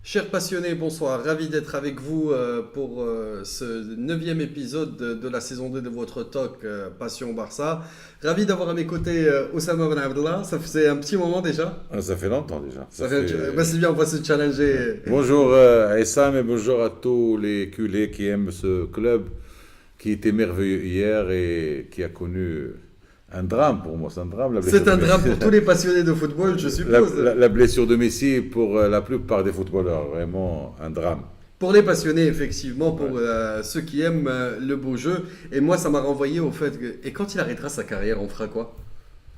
Chers passionnés, bonsoir. Ravi d'être avec vous pour ce neuvième épisode de la saison 2 de votre talk Passion Barça. Ravi d'avoir à mes côtés Oussama Ben Abdallah. Ça faisait un petit moment déjà. Ah, ça fait longtemps déjà. C'est bien, on va se challenger. Bonjour à Essam et bonjour à tous les culés qui aiment ce club qui était merveilleux hier et qui a connu un drame pour moi. C'est un drame. C'est un drame pour tous les passionnés de football, je suppose. La blessure de Messi pour la plupart des footballeurs, vraiment un drame. Pour les passionnés, effectivement, pour ceux qui aiment le beau jeu. Et moi, ça m'a renvoyé au fait que... Et quand il arrêtera sa carrière, on fera quoi?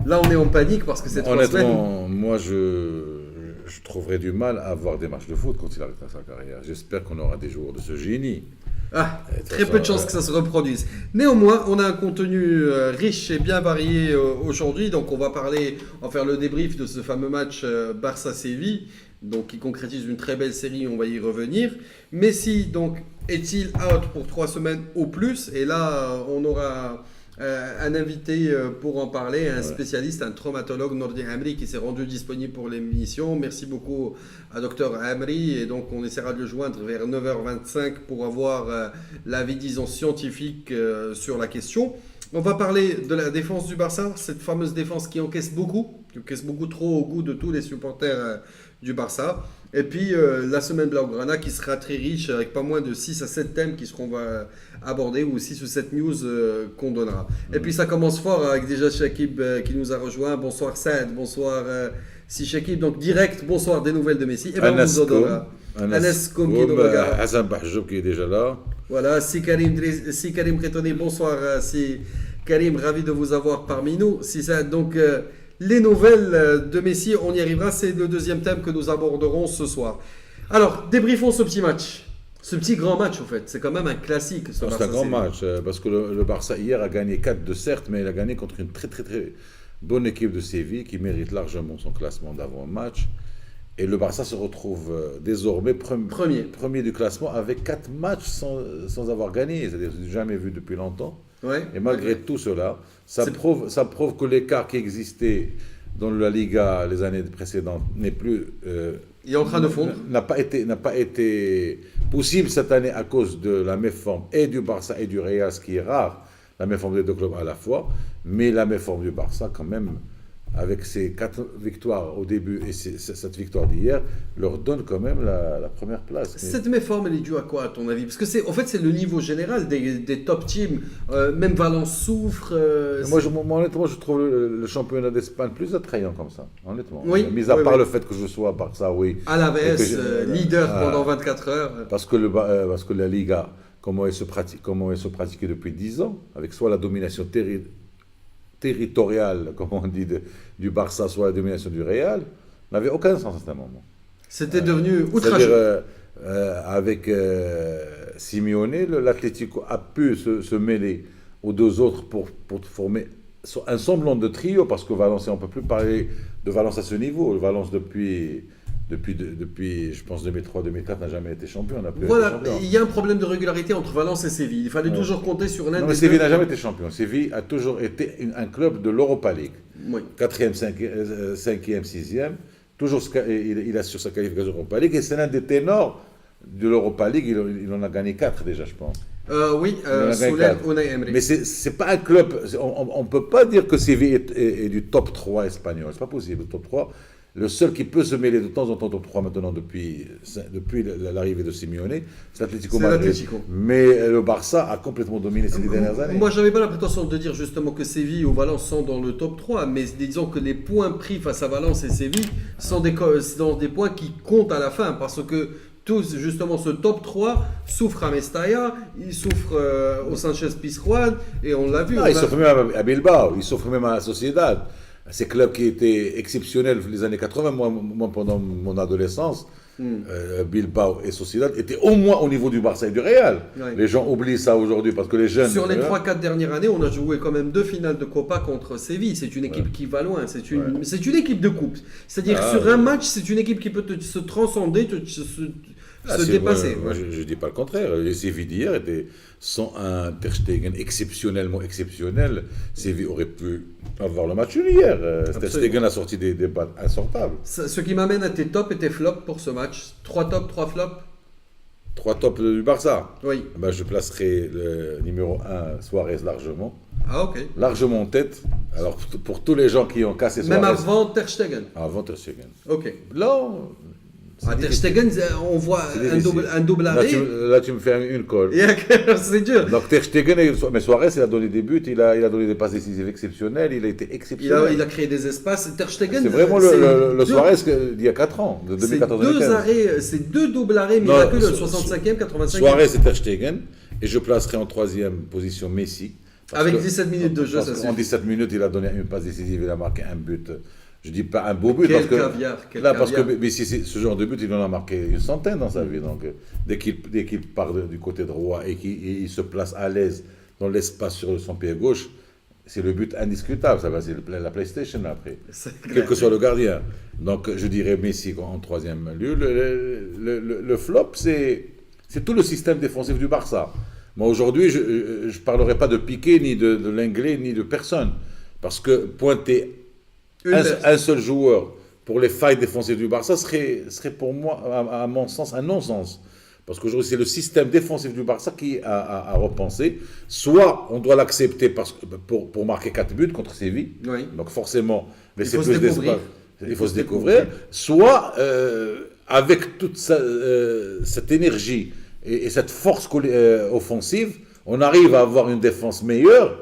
Là, on est en panique parce que c'est 3 semaines. Honnêtement, moi, je trouverais du mal à avoir des matchs de foot quand il arrêtera sa carrière. J'espère qu'on aura des jours de ce génie. Ah, très peu de chances que ça se reproduise. Néanmoins, on a un contenu riche et bien varié aujourd'hui. Donc, on va faire le débrief de ce fameux match Barça-Séville, donc qui concrétise une très belle série. On va y revenir. Messi, donc, est-il out pour 3 semaines au plus? Et là, on aura un invité pour en parler, un spécialiste, un traumatologue, Nordi Amri, qui s'est rendu disponible pour l'émission. Merci beaucoup à Dr Amri. Et donc, on essaiera de le joindre vers 9h25 pour avoir l'avis, disons, scientifique sur la question. On va parler de la défense du Barça, cette fameuse défense qui encaisse beaucoup trop au goût de tous les supporters du Barça. Et puis la semaine Blaugrana qui sera très riche avec pas moins de 6 à 7 thèmes qui seront abordés ou 6 ou 7 news qu'on donnera. Et puis ça commence fort avec déjà Shakib qui nous a rejoint. Bonsoir Saad, bonsoir si Shakib. Donc direct, bonsoir des nouvelles de Messi. Et bien on vous en donnera. Anas Koum qui nous regarde. Hassan Bahjoub qui est déjà là. Voilà, si Karim Kretoni, bonsoir si Karim, ravi de vous avoir parmi nous. Si ça, donc les nouvelles de Messi, on y arrivera, c'est le deuxième thème que nous aborderons ce soir. Alors, débriefons ce petit match. Ce petit grand match, en fait. C'est quand même un classique. C'est un grand match, parce que le Barça hier a gagné 4-2 certes, mais il a gagné contre une très très très bonne équipe de Séville qui mérite largement son classement d'avant-match. Et le Barça se retrouve désormais premier du classement avec 4 matchs sans avoir gagné, c'est-à-dire jamais vu depuis longtemps. Ouais, et malgré tout cela, ça prouve que l'écart qui existait dans la Liga les années précédentes n'est plus... il est en train de fondre. N'a pas été possible cette année à cause de la méforme et du Barça et du Real, ce qui est rare, la méforme des deux clubs à la fois, mais la méforme du Barça quand même, avec ces 4 victoires au début et cette victoire d'hier, leur donne quand même la première place. Cette méforme, elle est due à quoi, à ton avis? Parce que c'est le niveau général des top teams. Même Valence souffre. Moi, honnêtement, je trouve le championnat d'Espagne plus attrayant comme ça, honnêtement. Oui, mis à part le fait que je sois Barça, oui. À la veste, leader pendant 24 heures. Parce que la Liga, comment elle se pratique depuis 10 ans, avec soit la domination territoriale, comme on dit, du Barça, soit la domination du Real, n'avait aucun sens à ce moment. C'était devenu outrageux. Avec Simeone, l'Atlético a pu se mêler aux deux autres pour former un semblant de trio, parce que Valence, on ne peut plus parler de Valence à ce niveau. Valence, depuis je pense, 2003-2004, n'a jamais été champion. Voilà, il y a un problème de régularité entre Valence et Séville. Il fallait toujours compter sur l'un des deux. Mais Séville n'a jamais été champion. Séville a toujours été un club de l'Europa League. Oui. 4e, 5e, 6e. Toujours, il assure sa qualification Europa League. Et c'est l'un des ténors de l'Europa League. Il en a gagné 4 déjà, je pense. Oui, sous l'aile Unai Emery. Mais c'est pas un club... On ne peut pas dire que Séville est du top 3 espagnol. C'est pas possible, le top 3. Le seul qui peut se mêler de temps en temps au top 3 maintenant depuis l'arrivée de Simeone, c'est l'Atlético Madrid. Mais le Barça a complètement dominé ces dernières années. Moi, j'avais pas la prétention de dire justement que Séville ou Valence sont dans le top 3, mais disons que les points pris face à Valence et Séville sont des points qui comptent à la fin, parce que tous, justement, ce top 3 souffre à Mestalla, il souffre au Sanchez Pizjuán, et on l'a vu. Il souffre même à Bilbao, il souffre même à la Sociedad. Ces clubs qui étaient exceptionnels les années 80, moi pendant mon adolescence, Bilbao et Sociedad étaient au moins au niveau du Barça et du Real. Ouais. Les gens oublient ça aujourd'hui parce que les jeunes... Sur les 3-4 dernières années, on a joué quand même 2 finales de Copa contre Séville. C'est une équipe qui va loin, c'est une équipe de coupe. C'est-à-dire sur un match, c'est une équipe qui peut se transcender, se dépasser. Moi, je ne dis pas le contraire. Les Séville d'hier étaient sans un Ter Stegen exceptionnellement exceptionnel. Séville aurait pu avoir le match nul hier. Ter Stegen a sorti des balles insortables. Ce qui m'amène à tes tops et tes flops pour ce match. 3 tops, 3 flops. 3 tops du Barça. Oui. Ben, je placerai le numéro 1, Suarez, largement. Ah, ok. Largement en tête. Alors, pour tous les gens qui ont cassé Suarez. Même avant Ter Stegen. Avant Ter Stegen. Ok. Là, Ter Stegen, on voit un double arrêt. Là, tu me fais une colle. C'est dur. Donc Ter Stegen, mais Suarez, il a donné des buts, il a donné des passes décisives exceptionnelles, il a été exceptionnel. Il a créé des espaces. Ter Stegen, c'est vraiment le Suarez d'il y a 4 ans, de 2014-2015. C'est 2 doubles arrêts miraculeux, le 65e, 85e. Suarez et Ter Stegen, et je placerai en 3e position Messi. Avec 17 minutes de jeu, ça suffit. En 17 minutes, il a donné une passe décisive, il a marqué un but. Je dis pas un beau but Quel parce que Messi, ce genre de but, il en a marqué une centaine dans sa vie. Donc dès qu'il part du côté droit et qu'il se place à l'aise dans l'espace sur son pied gauche, c'est le but indiscutable. Ça va, c'est la PlayStation après, quel que soit le gardien. Donc je dirais Messi en 3e lieu. Le flop, c'est tout le système défensif du Barça. Moi aujourd'hui, je ne parlerai pas de Piqué, ni de Lenglet, ni de personne, parce que pointer un seul joueur pour les failles défensives du Barça serait pour moi, à mon sens, un non-sens. Parce qu'aujourd'hui, c'est le système défensif du Barça qui a repensé. Soit on doit l'accepter pour marquer 4 buts contre Séville. Oui. Donc forcément, laisser plus d'espace. Il faut se découvrir. Soit avec toute cette énergie et cette force offensive, on arrive à avoir une défense meilleure.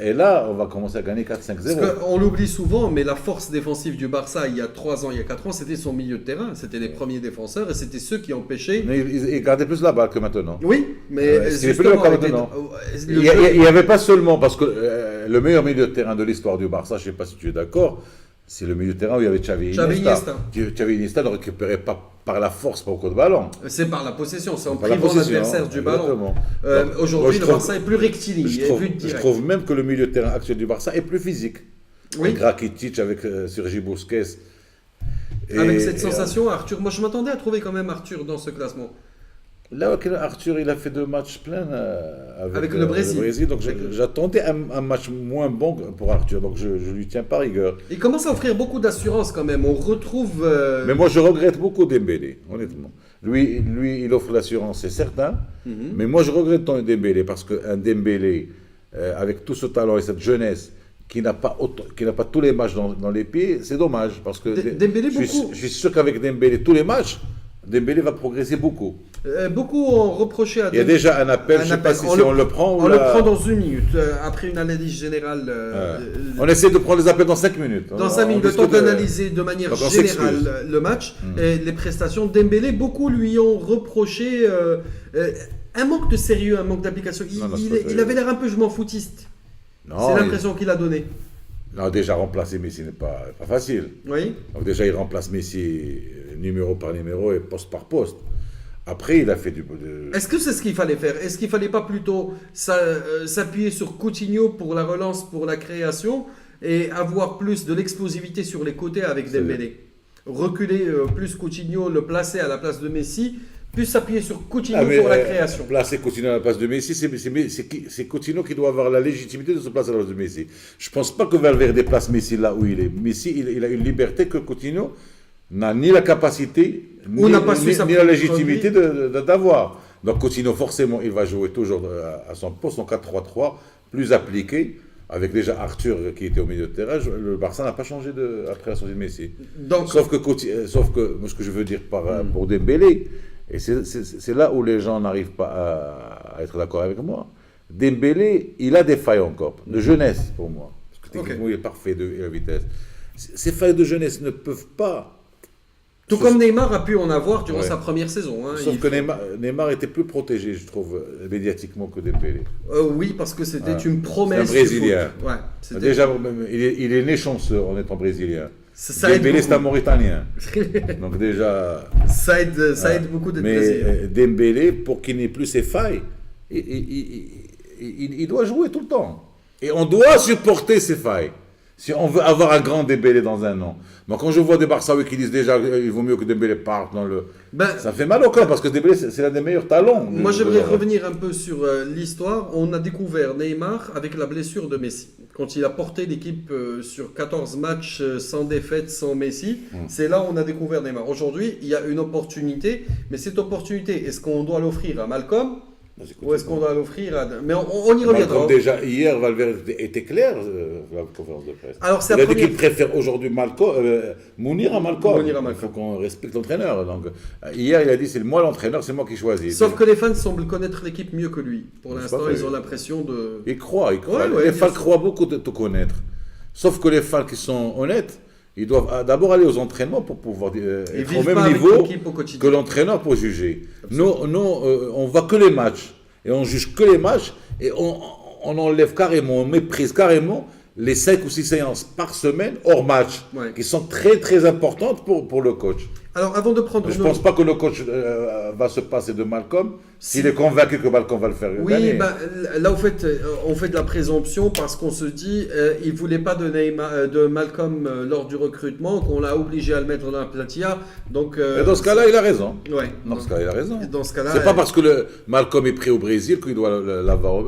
Et là, on va commencer à gagner 4-5-0. On l'oublie souvent, mais la force défensive du Barça, il y a 3 ans, il y a 4 ans, c'était son milieu de terrain. C'était les premiers défenseurs et c'était ceux qui empêchaient... Mais ils gardaient plus la balle que maintenant. Oui, mais... C'est plus le cas maintenant. Il n'y avait pas seulement... Parce que le meilleur milieu de terrain de l'histoire du Barça, je ne sais pas si tu es d'accord, c'est le milieu de terrain où il y avait Xavi et Iniesta. Xavi et Iniesta ne récupérait pas par la force, pas beaucoup de ballon. C'est par la possession, c'est en privant l'adversaire du ballon. Aujourd'hui, le Barça est plus rectiligne. Je trouve même que le milieu de terrain actuel du Barça est plus physique. Oui. Avec Rakitic, avec Sergi Busquets. Avec cette sensation, Arthur, moi je m'attendais à trouver quand même Arthur dans ce classement. Là, Arthur, il a fait 2 matchs pleins avec le Brésil. Donc j'attendais un match moins bon pour Arthur. Donc je lui tiens pas rigueur. Il commence à offrir beaucoup d'assurance quand même. On retrouve... Mais moi, je regrette beaucoup Dembélé, honnêtement. Lui, il offre l'assurance, c'est certain. Mais moi, je regrette Dembélé parce qu'un Dembélé, avec tout ce talent et cette jeunesse, qui n'a pas tous les matchs dans les pieds, c'est dommage. Parce que Dembélé, beaucoup. Je suis sûr qu'avec Dembélé, tous les matchs, Dembélé va progresser beaucoup. Beaucoup ont reproché à Dembélé. Il y a déjà un appel, je ne sais pas si on le prend ou on le prend dans 1 minute, après une analyse générale. On essaie de prendre les appels dans 5 minutes. Dans 5 minutes, le temps d'analyser de manière générale le match et les prestations. Dembélé, beaucoup lui ont reproché un manque de sérieux, un manque d'application. Il avait l'air un peu je m'en foutiste. C'est l'impression qu'il a donné. Non, déjà remplacer Messi n'est pas facile. Oui. Donc déjà il remplace Messi numéro par numéro et poste par poste. Après il a fait Est-ce que c'est ce qu'il fallait faire? Est-ce qu'il ne fallait pas plutôt s'appuyer sur Coutinho pour la relance, pour la création et avoir plus de l'explosivité sur les côtés avec Dembélé? Reculer plus Coutinho, le placer à la place de Messi, plus s'appuyer sur Coutinho pour la création. Placer Coutinho à la place de Messi, c'est Coutinho qui doit avoir la légitimité de se placer à la place de Messi. Je ne pense pas que Valverde place Messi là où il est. Messi, il a une liberté que Coutinho n'a ni la capacité, ni la légitimité d'avoir. Donc Coutinho, forcément, il va jouer toujours à son poste en 4-3-3, plus appliqué, avec déjà Arthur qui était au milieu de terrain. Le Barça n'a pas changé après la sortie de Messi. Donc, sauf que moi, ce que je veux dire pour Dembélé, et c'est là où les gens n'arrivent pas à être d'accord avec moi. Dembélé, il a des failles encore, de jeunesse pour moi. Parce que techniquement, il est parfait de la vitesse. Ces failles de jeunesse ne peuvent pas... Tout comme Neymar a pu en avoir durant sa première saison. Sauf que Neymar était plus protégé, je trouve, médiatiquement que Dembélé. Oui, parce que c'était une promesse. C'est un Brésilien. Ouais, déjà, il est né chanceux en étant Brésilien. Dembélé, c'est un Mauritanien. Donc déjà... Ça aide beaucoup d'être Brésilien. Mais Dembélé, pour qu'il n'ait plus ses failles, il doit jouer tout le temps. Et on doit supporter ses failles. Si on veut avoir un grand Dembélé dans un an. Moi, quand je vois des Barçaouis qui disent déjà il vaut mieux que Dembélé parte dans le... ça fait mal au cœur parce que Dembélé, c'est l'un des meilleurs talents. Moi, j'aimerais revenir un peu sur l'histoire. On a découvert Neymar avec la blessure de Messi. Quand il a porté l'équipe sur 14 matchs sans défaite, sans Messi, c'est là où on a découvert Neymar. Aujourd'hui, il y a une opportunité, mais cette opportunité, est-ce qu'on doit l'offrir à Malcolm ou est-ce qu'on doit l'offrir à... Mais on y reviendra. Déjà, hier, Valverde était clair dans la conférence de presse. Alors, il a dit qu'il préfère aujourd'hui Mounir à Malcolm. Il faut qu'on respecte l'entraîneur. Donc, hier, il a dit c'est moi l'entraîneur, c'est moi qui choisis. Sauf que les fans semblent connaître l'équipe mieux que lui. Pour l'instant, ils ont l'impression de... Ils croient. Les fans croient beaucoup de te connaître. Sauf que les fans qui sont honnêtes, ils doivent d'abord aller aux entraînements pour pouvoir être au même niveau que l'entraîneur pour juger. Nous, on voit que les matchs. Et on juge que les matchs. Et on enlève carrément, on méprise carrément les 5 ou 6 séances par semaine hors match. Qui sont très très importantes pour le coach. Alors avant de prendre... Je ne pense pas que le coach va se passer de Malcolm s'il est convaincu que Malcolm va le faire gagner. Oui, là on fait de la présomption parce qu'on se dit il ne voulait pas de Malcolm lors du recrutement, qu'on l'a obligé à le mettre dans la plantilla. Donc, dans ce cas-là, il a raison. Ouais, dans ce cas-là, il a raison. C'est pas parce que Malcolm est pris au Brésil qu'il doit l'avoir.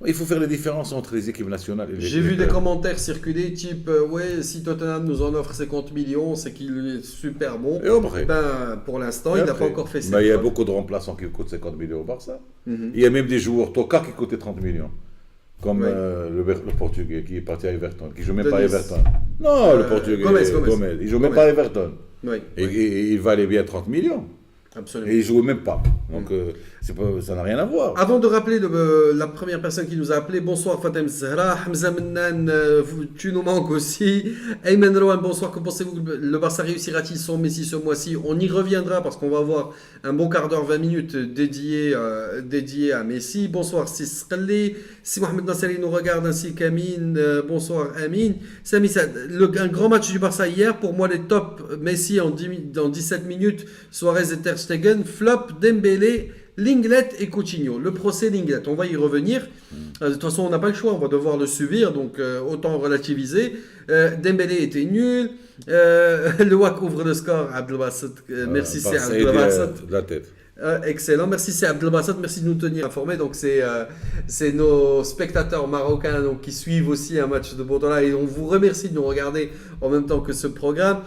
Il faut faire les différences entre les équipes nationales. J'ai vu des commentaires circuler type ouais, si Tottenham nous en offre 50 millions, c'est qu'il est super bon. Et après, pour l'instant, il n'a pas encore fait ça. Il y a beaucoup de remplaçants qui coûtent 50 millions au Barça. Il y a même des joueurs Toka qui coûtaient 30 millions. Comme le Portugais qui est parti à Everton, qui ne joue même pas à Everton. Non, le Portugais, Gomez. Il ne joue même pas à Everton. Et il valait bien 30 millions. Absolument. Et il ne jouait même pas. Donc, ça n'a rien à voir. Avant de rappeler la première personne qui nous a appelé, bonsoir Fatem Zahra, Hamza Mennan, tu nous manques aussi. Ayman Rowan, bonsoir, que pensez-vous que le Barça réussira-t-il sans Messi ce mois-ci? On y reviendra parce qu'on va avoir un bon quart d'heure, 20 minutes dédié à Messi. Bonsoir Sisqali, si Mohamed Nasseri nous regarde ainsi qu'Amin, bonsoir Amin. Sami Sad, un grand match du Barça hier, pour moi les tops Messi en 17 minutes, Suarez et Ter Stegen, flop Dembélé, Linglet et Coutinho. Le procès Linglet, on va y revenir. De toute façon, on n'a pas le choix, on va devoir le subir, donc autant relativiser. Dembélé était nul. Le WAC ouvre le score. Abdelbasset, merci, c'est Abdelbasset. De la tête. Excellent, merci, c'est Abdelbasset, merci de nous tenir informés. Donc c'est nos spectateurs marocains donc, qui suivent aussi un match de Bourdola et on vous remercie de nous regarder en même temps que ce programme.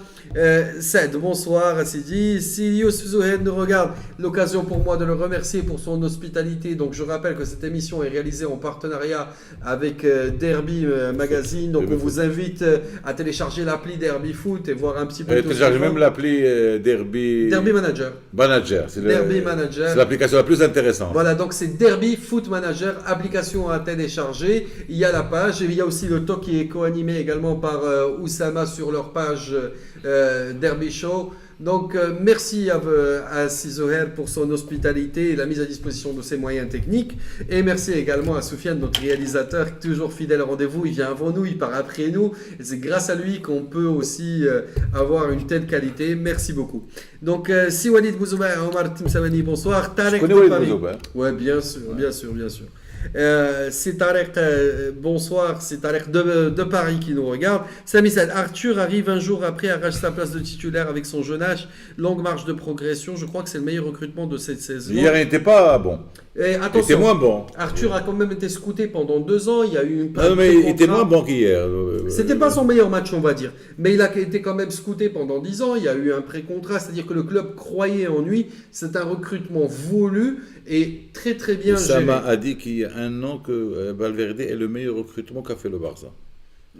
Ced, bonsoir, Sidi. Si Youssef Zouhed nous regarde, l'occasion pour moi de le remercier pour son hospitalité. Donc je rappelle que cette émission est réalisée en partenariat avec Derby Magazine. Donc on vous invite à télécharger l'appli Derby Foot et voir un petit peu. Téléchargez même l'appli Derby Manager. C'est Derby Manager. C'est l'application la plus intéressante. Voilà, donc c'est Derby Foot Manager, application à télécharger. Il y a la page, et il y a aussi le talk qui est co-animé également par Oussama sur leur page Derby Show. Donc merci à Cizoher pour son hospitalité et la mise à disposition de ses moyens techniques. Et merci également à Soufiane, notre réalisateur, toujours fidèle au rendez-vous. Il vient avant nous, il part après nous. Et c'est grâce à lui qu'on peut aussi avoir une telle qualité. Merci beaucoup. Donc si Walid Bouzouba et Omar Timsamani, bonsoir. Tarek de Paris. Ouais, bien sûr, bien sûr, bien sûr. C'est Tarek, bonsoir, c'est Tarek de Paris qui nous regarde. Sami Sad, Arthur arrive un jour après, arrache sa place de titulaire avec son jeune âge, longue marche de progression. Je crois que c'est le meilleur recrutement de cette saison. Hier, il n'était pas bon. Et attention, il était moins bon. Arthur a quand même été scouté pendant 2 ans. Il y a eu une. Non, mais il était moins bon qu'hier. C'était pas son meilleur match, on va dire. Mais il a été quand même scouté pendant 10 ans. Il y a eu un pré-contrat, c'est-à-dire que le club croyait en lui. C'est un recrutement voulu et très très bien géré. Sama a dit qu'il y a un an que Valverde est le meilleur recrutement qu'a fait le Barça.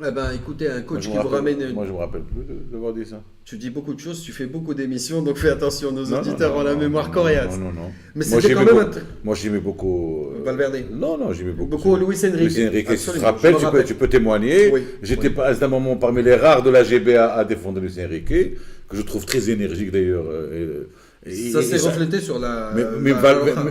Eh ben, écoutez, un coach qui vous ramène... Moi, je ne me rappelle plus d'avoir dit ça. Tu dis beaucoup de choses, tu fais beaucoup d'émissions, donc fais attention, nos auditeurs ont la mémoire coriace. Non. Mais c'était quand même moi, j'aimais beaucoup... Valverde. Non, j'aimais beaucoup... Beaucoup Luis Enrique. Luis Enrique, tu te rappelles, tu peux témoigner. Oui. J'étais pas à un moment parmi les rares de la GB à défendre Luis Enrique, que je trouve très énergique d'ailleurs. Ça s'est reflété sur la...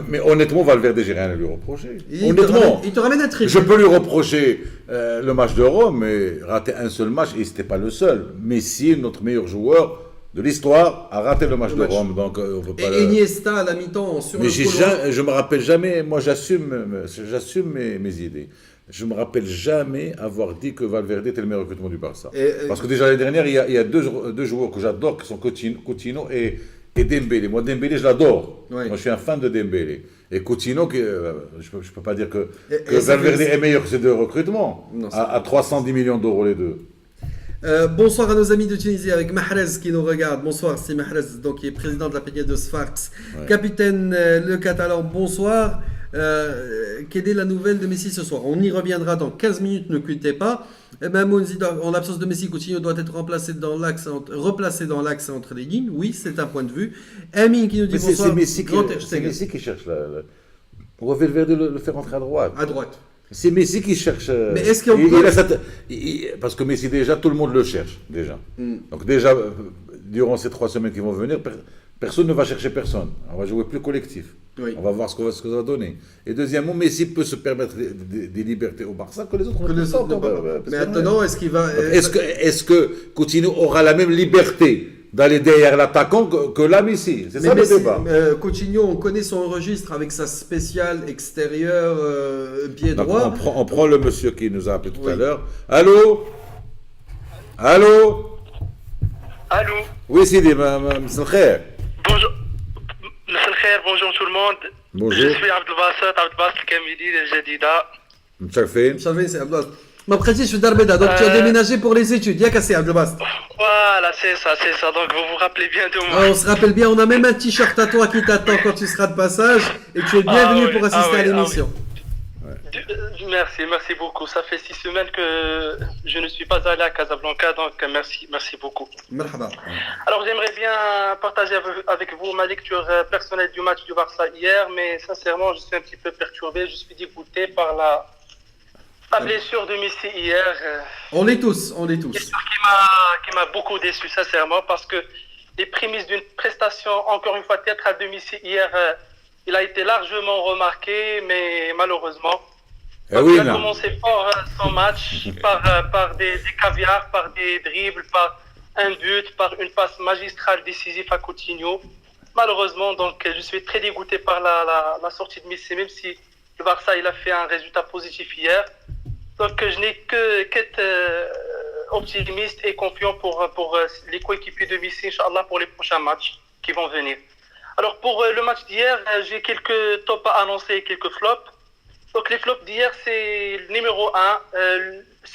Mais honnêtement, Valverde, j'ai rien à lui reprocher. Il te ramène un triplé. Je peux lui reprocher le match de Rome, mais rater un seul match, et ce n'était pas le seul. Messi, notre meilleur joueur de l'histoire, a raté le match de Rome. Donc, on peut pas Iniesta à la mi-temps sur mais je me rappelle jamais, moi j'assume mes idées. je me rappelle jamais avoir dit que Valverde était le meilleur recrutement du Barça. Et- Parce que déjà l'année dernière, il y a deux joueurs que j'adore, qui sont Coutinho et Dembélé. Moi, Dembélé, je l'adore. Oui. Moi, je suis un fan de Dembélé. Et Coutinho, je ne peux pas dire que Et ça Valverde fait- est meilleur que ces deux recrutements. Non, c'est À 310 millions d'euros les deux. Bonsoir à nos amis de Tunisie avec Mahrez qui nous regarde. Bonsoir, c'est Mahrez, donc qui est président de la Peña de Sfax. Ouais. Capitaine le Catalan, bonsoir. Quelle est la nouvelle de Messi ce soir? On y reviendra dans 15 minutes, ne quittez pas. Mamoun Zidane, en l'absence de Messi, Coutinho doit être replacé dans l'axe entre les lignes. Oui, c'est un point de vue. Amin qui nous dit Mais bonsoir. c'est Messi, Grand Ter c'est Stegen. Messi qui cherche on va Valverde le faire rentrer à droite. À droite. C'est Messi qui cherche. Mais est-ce qu'on peut- Parce que Messi, déjà, tout le monde le cherche. Déjà. Donc, déjà, durant ces 3 semaines qui vont venir, personne ne va chercher personne. On va jouer plus collectif. Oui. On va voir ce que ça va donner. Et deuxièmement, Messi peut se permettre des libertés au Barça que les autres Que ne les peuvent autres pas. n'ont pas. Mais maintenant, est-ce qu'il va. Est-ce que Coutinho aura la même liberté d'aller derrière l'attaquant que là, Messi? C'est ça le débat. Coutinho, on connaît son registre avec sa spéciale extérieure pied Donc, droit. on prend le monsieur qui nous a appelé tout Oui. à l'heure. Allô? Allô? Allô, Oui, Sidi, مساء الخير. bonjour. مساء الخير, bonjour tout le monde. Bonjour. Je suis Abdelbasset Kamili de Jadida. متشرفين. Vous savez, c'est Abdelbast. Ma pratique, je suis d'Arbeda, donc tu as déménagé pour les études. Il y a cassé Abdelbast. Voilà, c'est ça. Donc vous vous rappelez bien de moi. On se rappelle bien, on a même un t-shirt à toi qui t'attend quand tu seras de passage. Et tu es bienvenu oui, pour assister à oui, l'émission. Merci beaucoup. Ça fait 6 semaines que je ne suis pas allé à Casablanca, donc merci beaucoup. Marhaba. Alors j'aimerais bien partager avec vous ma lecture personnelle du match du Barça hier, mais sincèrement je suis un petit peu perturbé, je suis dégoûté par la blessure de Messi hier. On l'est tous, on l'est tous. Qui m'a beaucoup déçu sincèrement parce que les prémices d'une prestation encore une fois théâtrale de Messi hier, il a été largement remarqué, mais malheureusement Oui, il a non. commencé fort son match par des caviars, par des dribbles, par un but, par une passe magistrale décisive à Coutinho. Malheureusement, donc je suis très dégoûté par la sortie de Messi, même si le Barça il a fait un résultat positif hier. Donc je n'ai qu'être optimiste et confiant pour les coéquipiers de Messi, Inch'Allah, pour les prochains matchs qui vont venir. Alors pour le match d'hier, j'ai quelques tops à annoncer et quelques flops. Donc les flops d'hier, c'est le numéro 1,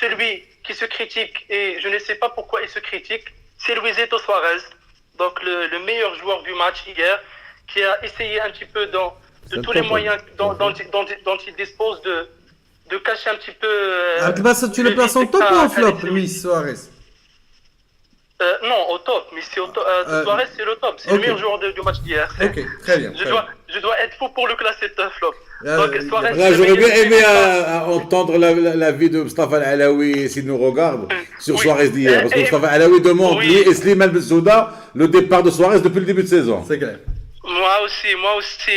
celui qui se critique, et je ne sais pas pourquoi il se critique, c'est Luisito Suarez, donc le meilleur joueur du match hier, qui a essayé un petit peu de tous les moyens dont il dispose de cacher un petit peu... Abdelbast, tu le places en top ou en flop, Luis Suarez? Non, au top, mais c'est Suarez, c'est le top, c'est le meilleur joueur du match d'hier. Ok, très bien. Je dois être fou pour le classer flop. Donc, Suarez, Là, j'aurais bien aimé entendre l'avis de Mustafa Al-Alaoui, s'il nous regarde, sur Oui. Suarez d'hier. Parce que Et- Mustafa Al-Alaoui demande, Oui. lui et Slimane Bensouda, le départ de Suarez depuis le début de saison. C'est clair. Moi aussi.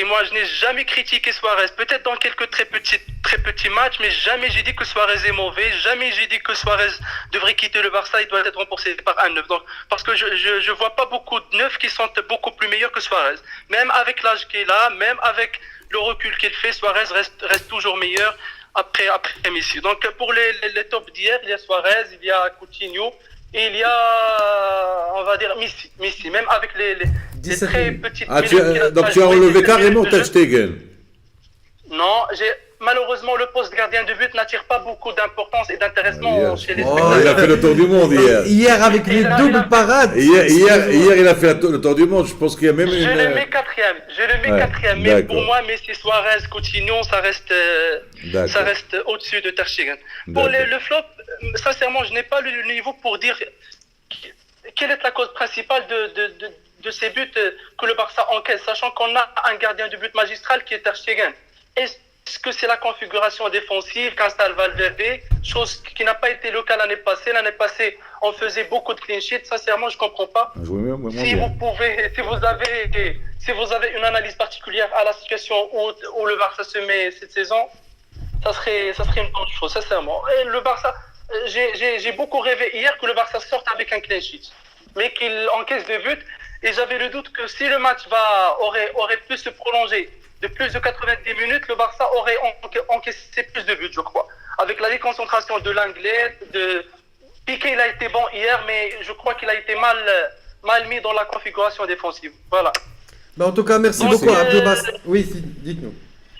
Moi, je n'ai jamais critiqué Suarez. Peut-être dans quelques très petits matchs, mais jamais j'ai dit que Suarez est mauvais. Jamais j'ai dit que Suarez devrait quitter le Barça. Il doit être remplacé par un neuf. Donc, parce que je vois pas beaucoup de neufs qui sont beaucoup plus meilleurs que Suarez. Même avec l'âge qu'il a, même avec le recul qu'il fait, Suarez reste toujours meilleur après Messi. Donc, pour les tops d'hier, il y a Suarez, il y a Coutinho. Et il y a, on va dire, Messi. Même avec les 17 très minutes. petites Ah, minutes donc tu as enlevé carrément Ter Ter Stegen. Non, malheureusement, le poste gardien de but n'attire pas beaucoup d'importance et d'intéressement Hier. chez les Oh, Il a fait le tour du monde hier. Hier, avec les doubles parades. Hier, il a fait le tour du monde. Je pense qu'il y a même Je une. le mets quatrième. Ouais, Mais d'accord. pour moi, Messi, Suarez, Coutinho, ça D'accord. reste au-dessus de Ter Stegen. Pour le flop, sincèrement, je n'ai pas le niveau pour dire quelle est la cause principale de ces buts que le Barça encaisse, sachant qu'on a un gardien de but magistral qui est Ter Stegen. Est-ce que c'est la configuration défensive qu'installe Valverde, chose qui n'a pas été le cas l'année passée. L'année passée, on faisait beaucoup de clean sheets. Sincèrement, je ne comprends pas. Si vous avez une analyse particulière à la situation où le Barça se met cette saison, ça serait une bonne chose, sincèrement. Et le Barça, j'ai beaucoup rêvé hier que le Barça sorte avec un clean sheet, mais qu'il encaisse des buts. Et j'avais le doute que si le match aurait pu se prolonger de plus de 90 minutes, le Barça aurait encaissé plus de buts, je crois. Avec la déconcentration de l'anglais, Piqué, il a été bon hier, mais je crois qu'il a été mal mis dans la configuration défensive. Voilà. Bah, en tout cas, merci Donc, beaucoup, Abdelbas. Oui, dites-nous.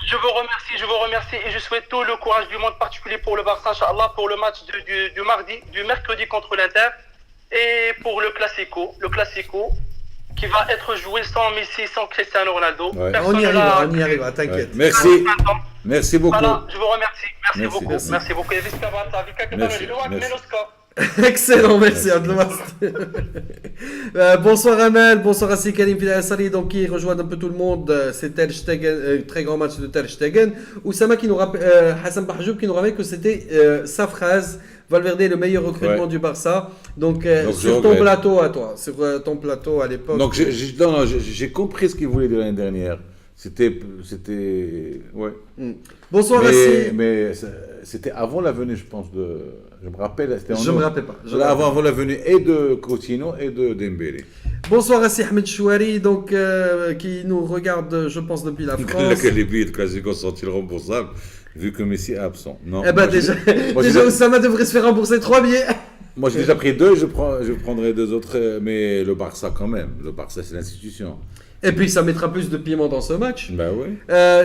Je vous remercie et je souhaite tout le courage du monde, particulier pour le Barça, Inch'Allah, pour le match du mercredi contre l'Inter et pour le Classico qui va être joué sans Messi, sans Cristiano Ronaldo. Ouais. On y arrivera, t'inquiète. Ouais. Merci beaucoup. Voilà, je vous remercie. Merci beaucoup. Merci. Excellent, merci Abdelbas. Bonsoir Amel, bonsoir à Karim Filassari, donc qui rejoint un peu tout le monde. C'est Ter Stegen, très grand match de Ter Stegen. Oussama qui nous rappelle, Hassan Bahjoub qui nous rappelle que c'était sa phrase. Valverde est le meilleur recrutement du Barça. Donc sur ton plateau à toi, sur ton plateau à l'époque. Donc j'ai compris ce qu'il voulait de l'année dernière. C'était ouais. Bonsoir Rassi. Mais c'était avant la venue, je pense, je me rappelle. Je me rappelle pas. Avant la venue et de Coutinho et de Dembélé. Bonsoir Rassi Ahmed Chouari, donc qui nous regarde, je pense, depuis la France. Les billets de Classico sont-ils remboursables vu que Messi est absent? Non. Eh ben déjà Oussama devrait se faire rembourser 3 billets. Moi j'ai déjà pris 2, je prendrai 2 autres, mais le Barça quand même. Le Barça c'est l'institution. Et puis ça mettra plus de piment dans ce match. Ben oui.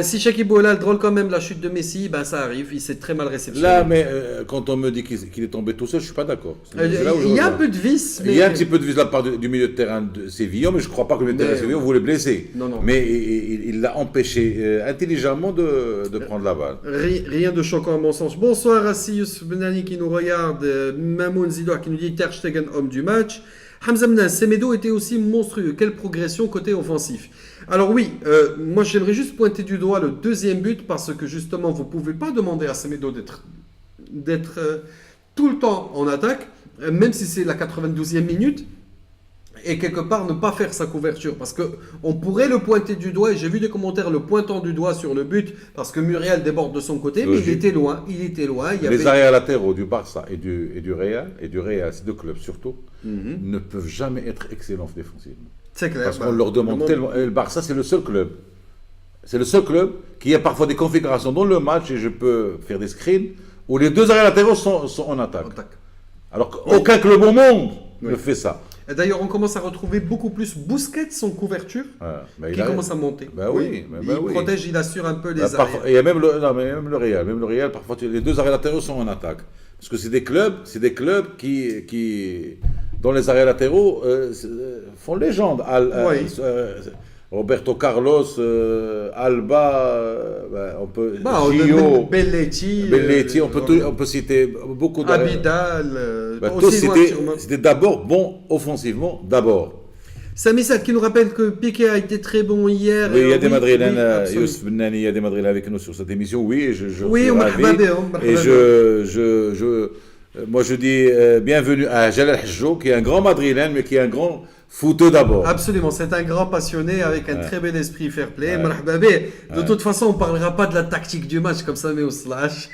Si Shakib Ouelal drôle quand même la chute de Messi, ben ça arrive, il s'est très mal réceptionné. Là, mais quand on me dit qu'il est tombé tout seul, je suis pas d'accord. Il y a un peu de vis. Il y a un petit peu de vis de la part du milieu de terrain de Sévillon, mais je crois pas que le milieu de terrain de Sévillon voulait blesser. Non. Mais il l'a empêché intelligemment de prendre la balle. Rien de choquant à mon sens. Bonsoir à Sius Benani qui nous regarde, Mamoun Zidouar qui nous dit Ter Stegen homme du match. Hamza Mnas, Semedo était aussi monstrueux. Quelle progression côté offensif. Alors oui, moi j'aimerais juste pointer du doigt le deuxième but parce que justement vous ne pouvez pas demander à Semedo d'être tout le temps en attaque, même si c'est la 92e minute, et quelque part ne pas faire sa couverture. Parce qu'on pourrait le pointer du doigt, et j'ai vu des commentaires le pointant du doigt sur le but, parce que Muriel déborde de son côté, mais il était loin. Les arrières latéraux du Barça et du Real, ces deux clubs surtout, ne peuvent jamais être excellents défensivement. C'est clair. Parce qu'on leur demande tellement. Et le Barça, c'est le seul club. C'est le seul club qui a parfois des configurations dans le match, et je peux faire des screens, où les deux arrières latéraux sont en attaque. Alors qu'aucun club au monde ne fait ça. Et d'ailleurs, on commence à retrouver beaucoup plus Busquets en couverture, qui commence à monter. Il protège, il assure un peu les arrières. Il y a même le Real. Même le Real, parfois, les deux arrières latéraux sont en attaque. Parce que c'est des clubs qui dans les arrières latéraux, font légende. Roberto Carlos, Alba, on peut Gio, Belletti, on peut citer beaucoup d'Abidal. Tous c'était d'abord bon offensivement, d'abord. Sami Sad qui nous rappelle que Piqué a été très bon hier. Oui, il y a des Madrilènes, Youssef Benani, il y a des Madrilènes avec nous sur cette émission. Oui, et je moi je dis bienvenue à Jalal Hajjo, qui est un grand Madrilène, mais qui est un grand footeux d'abord. Absolument, c'est un grand passionné avec un très bel esprit fair play. De toute façon, on ne parlera pas de la tactique du match comme ça, mais au slash.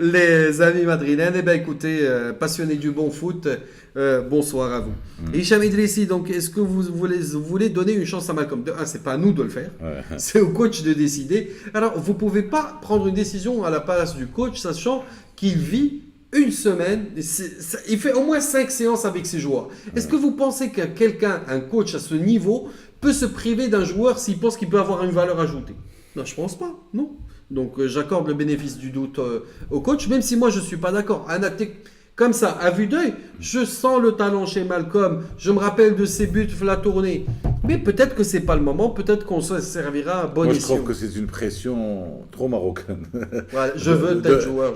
Les amis madrilènes, eh bien écoutez, passionnés du bon foot, bonsoir à vous. Hicham Idrissi, donc est-ce que vous voulez donner une chance à Malcolm? C'est pas à nous de le faire, c'est au coach de décider. Alors, vous ne pouvez pas prendre une décision à la place du coach, sachant qu'il vit une semaine, il fait au moins 5 séances avec ses joueurs. Est-ce que vous pensez que un coach à ce niveau, peut se priver d'un joueur s'il pense qu'il peut avoir une valeur ajoutée? Non, je pense pas, non. Donc j'accorde le bénéfice du doute au coach, même si moi je ne suis pas d'accord. Comme ça, à vue d'œil, je sens le talent chez Malcolm, je me rappelle de ses buts, la tournée. Mais peut-être que c'est pas le moment, peut-être qu'on se servira à bon escient. Moi je trouve que c'est une pression trop marocaine. Voilà, je veux tel joueur.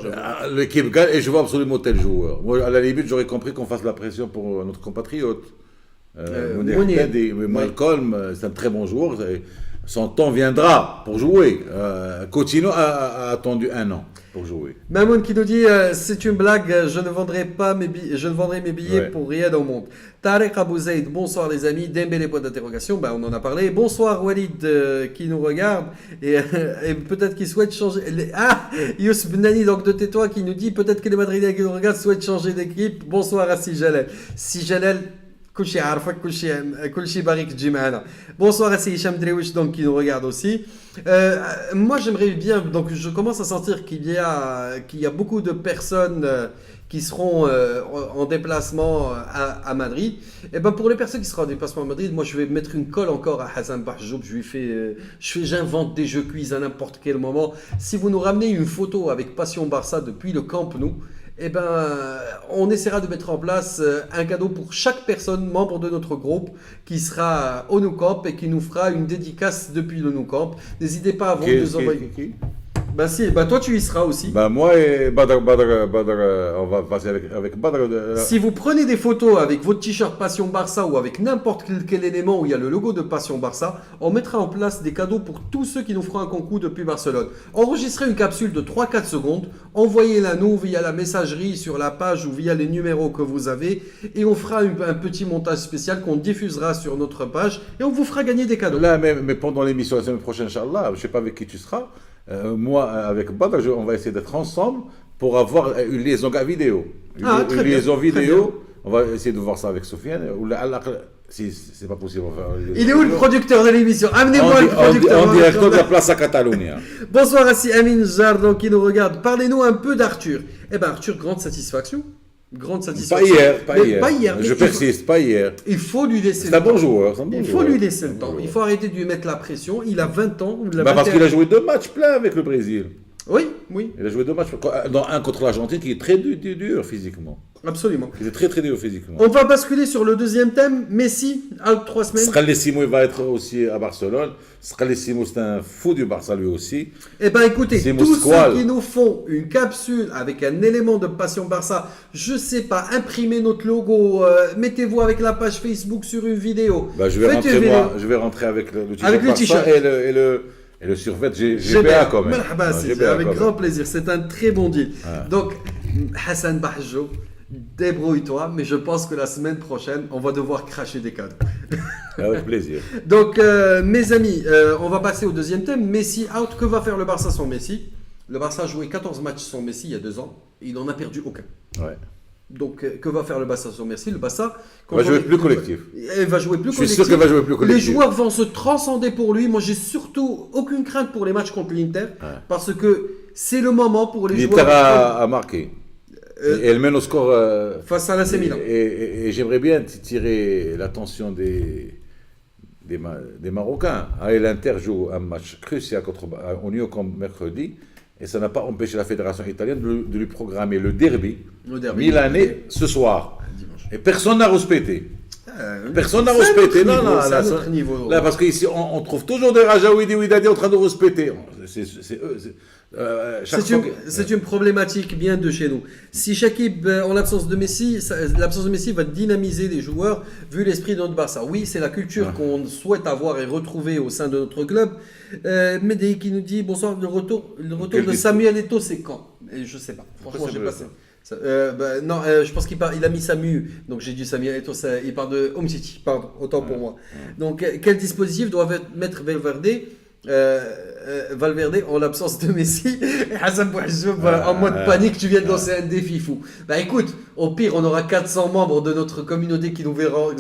L'équipe gagne et je veux absolument tel joueur. Moi, à la limite, j'aurais compris qu'on fasse la pression pour notre compatriote. Malcolm, c'est un très bon joueur. Son temps viendra pour jouer. Coutinho a attendu 1 an pour jouer. Mamoun qui nous dit c'est une blague, je ne vendrai mes billets pour rien au monde. Tarek Abou Zaid, bonsoir les amis. Dembélé, point d'interrogation, on en a parlé. Bonsoir Walid qui nous regarde et peut-être qu'il souhaite changer. Youssef Benani, donc de tais-toi, qui nous dit peut-être que les Madrilènes qui nous regardent souhaitent changer d'équipe. Bonsoir à Si Jalel. كلشي عارفك كلشي باغيك تجي معنا. Bonsoir à ces Hicham Dréouch donc qui nous regarde aussi. Moi j'aimerais bien, donc je commence à sentir qu'il y a beaucoup de personnes qui seront en déplacement à Madrid. Et ben pour les personnes qui seront en déplacement à Madrid, moi je vais mettre une colle encore à Hassan Bahjoub. J'invente des jeux quiz à n'importe quel moment. Si vous nous ramenez une photo avec Passion Barça depuis le Camp Nou, eh ben, on essaiera de mettre en place un cadeau pour chaque personne membre de notre groupe qui sera au Nou Camp et qui nous fera une dédicace depuis le Nou Camp. N'hésitez pas à vous nous envoyer. Ben si, ben toi tu y seras aussi. Ben moi et Badr, on va passer avec Badr. Si vous prenez des photos avec votre t-shirt Passion Barça ou avec n'importe quel élément où il y a le logo de Passion Barça, on mettra en place des cadeaux pour tous ceux qui nous feront un concours depuis Barcelone. Enregistrez une capsule de 3-4 secondes, envoyez-la nous via la messagerie sur la page ou via les numéros que vous avez et on fera un petit montage spécial qu'on diffusera sur notre page et on vous fera gagner des cadeaux. Là, mais pendant l'émission la semaine prochaine, Inch'Allah, je ne sais pas avec qui tu seras. Moi, avec Badr, on va essayer d'être ensemble pour avoir une liaison vidéo. Une liaison vidéo. On va essayer de voir ça avec Sofiane. Si c'est pas possible, on va faire. Il est où le producteur de l'émission? Amenez-moi le producteur. En direct de la place à Catalogne. Bonsoir à si Amin Jardin qui nous regarde. Parlez-nous un peu d'Arthur. Eh bien, Arthur, grande satisfaction. Grande satisfaction. Pas hier. Je persiste, pas hier. Il faut lui laisser le temps. C'est un bon joueur. Il faut lui laisser le temps. Il faut arrêter de lui mettre la pression. Il a 20 ans. Parce qu'il a joué 2 matchs pleins avec le Brésil. Oui. Il a joué 2 matchs, dont un contre l'Argentine qui est très dur physiquement. Absolument. Il est très dur physiquement. On va basculer sur le deuxième thème. Messi, out 3 semaines. Scalessimo, il va être aussi à Barcelone. Scalessimo, c'est un fou du Barça lui aussi. Eh bien écoutez, tous ceux qui nous font une capsule avec un élément de Passion Barça, je sais pas, imprimez notre logo, mettez-vous avec la page Facebook sur une vidéo. Je vais rentrer avec le t-shirt et le survêt GBA quand même. C'est avec grand plaisir, c'est un très bon deal. Donc, Hassan Bahjoub, débrouille-toi, mais je pense que la semaine prochaine, on va devoir cracher des cadeaux. Avec plaisir. Donc, mes amis, on va passer au deuxième thème. Messi out. Que va faire le Barça sans Messi? Le Barça a joué 14 matchs sans Messi il y a 2 ans. Il n'en a perdu aucun. Ouais. Donc, que va faire le Barça sans Messi? Le Barça va jouer plus collectif. Il va jouer plus collectif. Je suis sûr qu'il va jouer plus collectif. Les joueurs vont se transcender pour lui. Moi, j'ai surtout aucune crainte pour les matchs contre l'Inter. Parce que c'est le moment pour les joueurs. L'Inter a marqué. Et elle mène au score face à l'AC Milan. Et j'aimerais bien tirer l'attention des Marocains. L'Inter joue un match crucial au New Camp mercredi et ça n'a pas empêché la fédération italienne de lui programmer le derby milanais ce soir. Et personne n'a respecté. Personne n'a respecté. Non, là, parce qu'ici, on trouve toujours des Rajaoui Widadi en train de respecter. C'est eux. C'est une problématique bien de chez nous. Si Shakib, en l'absence de Messi, va dynamiser les joueurs, vu l'esprit de notre Barça. Oui, c'est la culture qu'on souhaite avoir et retrouver au sein de notre club. Medei qui nous dit bonsoir, le retour de Samuel Eto'o, c'est quand? Et je sais pas. Franchement, j'ai pas ça. Non, je pense qu'il a mis Samu, donc j'ai dit Samuel Eto'o, il parle de Umtiti, pardon, autant pour moi. Donc, quel dispositif doit mettre Valverde en l'absence de Messi et Hassan Bahjoub en mode panique? Tu viens de lancer un défi fou. Bah écoute, au pire on aura 400 membres de notre communauté qui nous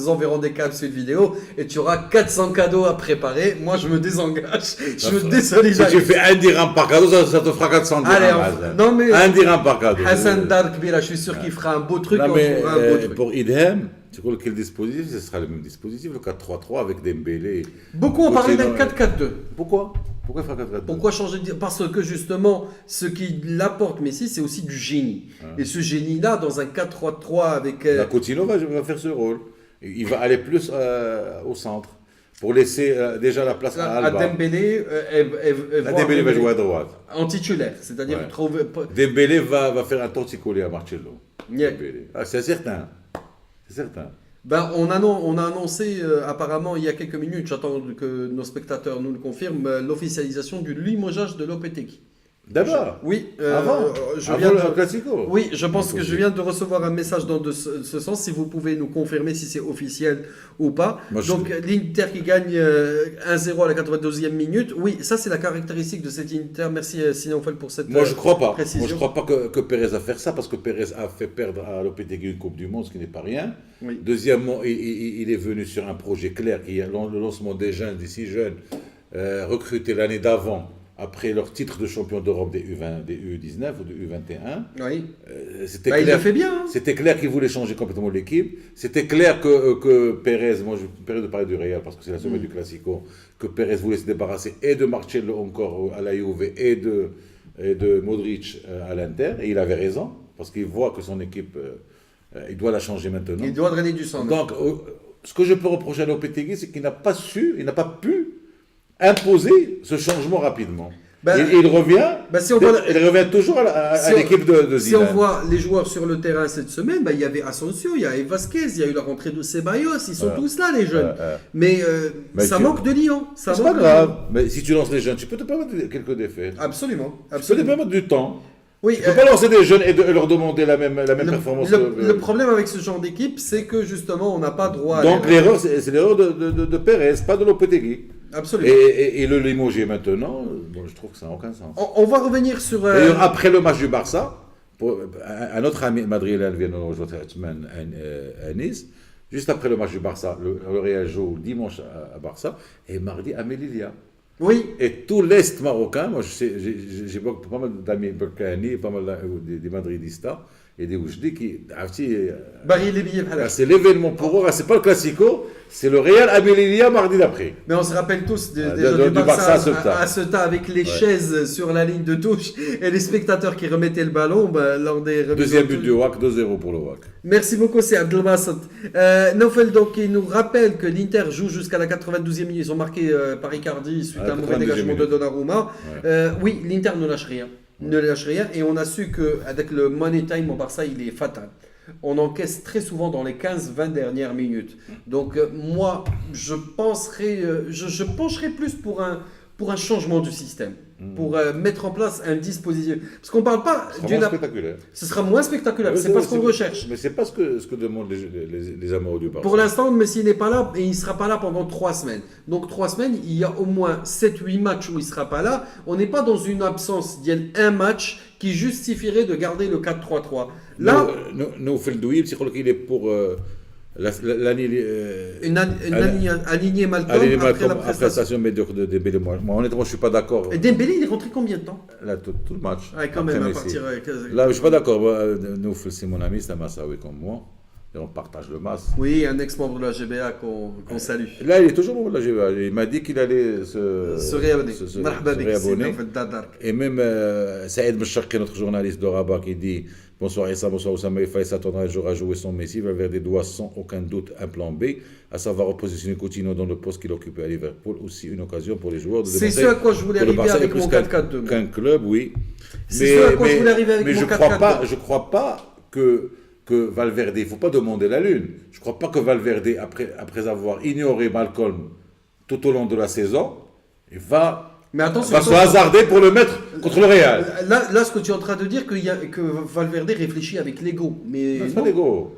enverront des capsules vidéo et tu auras 400 cadeaux à préparer. Moi je me désengage, je me désolidarise. Si tu fais 1 dirham par cadeau, ça te fera 400 dirhams. Allez, non mais 1 dirham par cadeau. Hassan Darkbira, je suis sûr qu'il fera un beau truc. Non, mais, pour Idem, tu crois quel dispositif? Ce sera le même dispositif, le 4-3-3 avec Dembélé. Beaucoup ont parlé d'un 4-4-2. Pourquoi il fera 4-4-2? Pourquoi changer de... Parce que justement, ce qui l'apporte Messi, c'est aussi du génie. Et ce génie-là, dans un 4-3-3 avec... Coutinho va faire ce rôle. Il va aller plus au centre pour laisser déjà la place à Alba. Dembélé, Dembélé va jouer à droite. En titulaire, c'est-à-dire trouver... Dembélé va faire un torticolis à Marcello. C'est certain. C'est certain. On a annoncé apparemment il y a quelques minutes, j'attends que nos spectateurs nous le confirment, l'officialisation du limogeage de Lopetegui. D'abord. Oui, Avant viens le Classico. Oui, je pense que je Possible. viens de recevoir un message dans ce sens. Si vous pouvez nous confirmer si c'est officiel ou pas. Moi, je- Donc, l'Inter qui gagne 1-0 à la 92e minute. Oui, ça, c'est la caractéristique de cet Inter. Merci, Sinaufel, pour cette Moi, je crois pas. précision. Moi, je crois pas que Pérez a fait ça parce que Pérez a fait perdre à Lopetegui une Coupe du Monde, ce qui n'est pas rien. Oui. Deuxièmement, il est venu sur un projet clair qui est le lancement des jeunes, des 6 jeunes, recrutés l'année d'avant, après leur titre de champion d'Europe des U19 ou des U21. Oui. C'était Bah, il clair. le fait bien. Hein. C'était clair qu'il voulait changer complètement l'équipe. C'était clair que Pérez, moi je me permets de parler du Real parce que c'est la semaine du Classico, que Pérez voulait se débarrasser et de Marcelo encore à la Juve et de Modric à l'Inter. Et il avait raison parce qu'il voit que son équipe, il doit la changer maintenant. Il doit drainer du sang. Donc, ce que je peux reprocher à Lopetegui, c'est qu'il n'a pas pu imposer ce changement rapidement. Ben, il revient, si on voit- il revient toujours à Si on- l'équipe de Si on Zidane. voit les joueurs sur le terrain cette semaine, bah, il y avait Asensio, il y avait Vasquez, il y a eu la rentrée de Ceballos, ils sont tous là les jeunes. Mais ça tu- manque de Lyon. Ça C'est manque pas de grave, Lyon. mais si tu lances les jeunes, tu peux te permettre quelques défaites. Absolument. Tu peux te Absolument. permettre du temps. Oui, Tu peux pas lancer des jeunes et leur demander la même performance. le problème avec ce genre d'équipe, c'est que justement, on n'a pas droit à Donc l'erreur. l'erreur, c'est l'erreur de Pérez, pas de Lopetegui. Absolument. Et le limoger maintenant, bon, je trouve que ça n'a aucun sens. On va revenir sur. D'ailleurs, après le match du Barça, un autre ami madrilène vient nous rejoindre cette semaine à Nice. Juste après le match du Barça, le Real joue dimanche à Barça et mardi à Melilla. Oui, Et tout l'Est marocain, moi j'ai pas mal d'amis balkaniques, pas mal des madridistas et des oujdi qui. Barry les billets. Voilà. C'est l'événement pour eux, c'est pas le Classico, c'est le Real à Melilla mardi d'après. Mais on se rappelle tous déjà du du Barça Barça à à Ceuta avec les chaises sur la ligne de touche et les spectateurs qui remettaient le ballon lors des remises Deuxième en but touche. du WAC, 2-0 pour le WAC. Merci beaucoup, c'est Abdelbassat. Nofel, donc, il nous rappelle que l'Inter joue jusqu'à la 92e minute. Ils ont marqué par Icardi suite à un mauvais 92e dégagement de minute. Donnarumma. Oui, l'Inter ne lâche rien. Ne lâche rien. Et on a su qu'avec le money time au Barça, il est fatal. On encaisse très souvent dans les 15-20 dernières minutes. Donc, moi, je pencherais plus pour un changement du système. Pour mettre en place un dispositif. Parce qu'on ne parle pas C'est d'une. vraiment spectaculaire. Ce sera moins spectaculaire. C'est pas ce qu'on recherche. Mais c'est pas ce que demandent les amoureux du Barça. Pour l'instant, Messi n'est pas là et il ne sera pas là pendant 3 semaines. Donc 3 semaines, il y a au moins 7-8 matchs où il ne sera pas là. On n'est pas dans une absence. Il y a un match qui justifierait de garder le 4-3-3. Là, nous fait le douille, il est pour l'année. aligné Malcolm Allez, après la après prestation. médiocre de Dembélé. Moi, honnêtement, je suis pas d'accord. Et Dembélé, il est rentré combien de temps? Là, tout le match. Ouais, quand après même, à Messi. partir. Là, je suis pas d'accord. Nous, c'est mon ami, c'est un Massaoui comme moi. Et on partage le mas. Oui, un ex-membre de la GBA qu'on salue. Là, il est toujours membre de la GBA. Il m'a dit qu'il allait Se réabonner. Marhaba bik, réabonner. Sina, Fed Dadark. Et même Saïd Mecharki, notre journaliste de Rabat, qui dit bonsoir Issa, bonsoir Oussama, il fallait s'attendre un jour à jouer son Messi. Valverde doit sans aucun doute un plan B, à savoir repositionner Coutinho dans le poste qu'il occupait à Liverpool. Aussi une occasion pour les joueurs de C'est démontrer ce à quoi je voulais que le arriver Barça est avec plus mon qu'un 4-4-2. qu'un club, oui. C'est ce à quoi je voulais arriver avec mais mon je 4-4-2. je crois pas que Valverde, il ne faut pas demander la lune. Je ne crois pas que Valverde, après avoir ignoré Malcolm tout au long de la saison, il va Mais attention, se hasarder pour le mettre contre le Real. Là, ce que tu es en train de dire, que Valverde réfléchit avec l'ego. Mais C'est pas l'ego.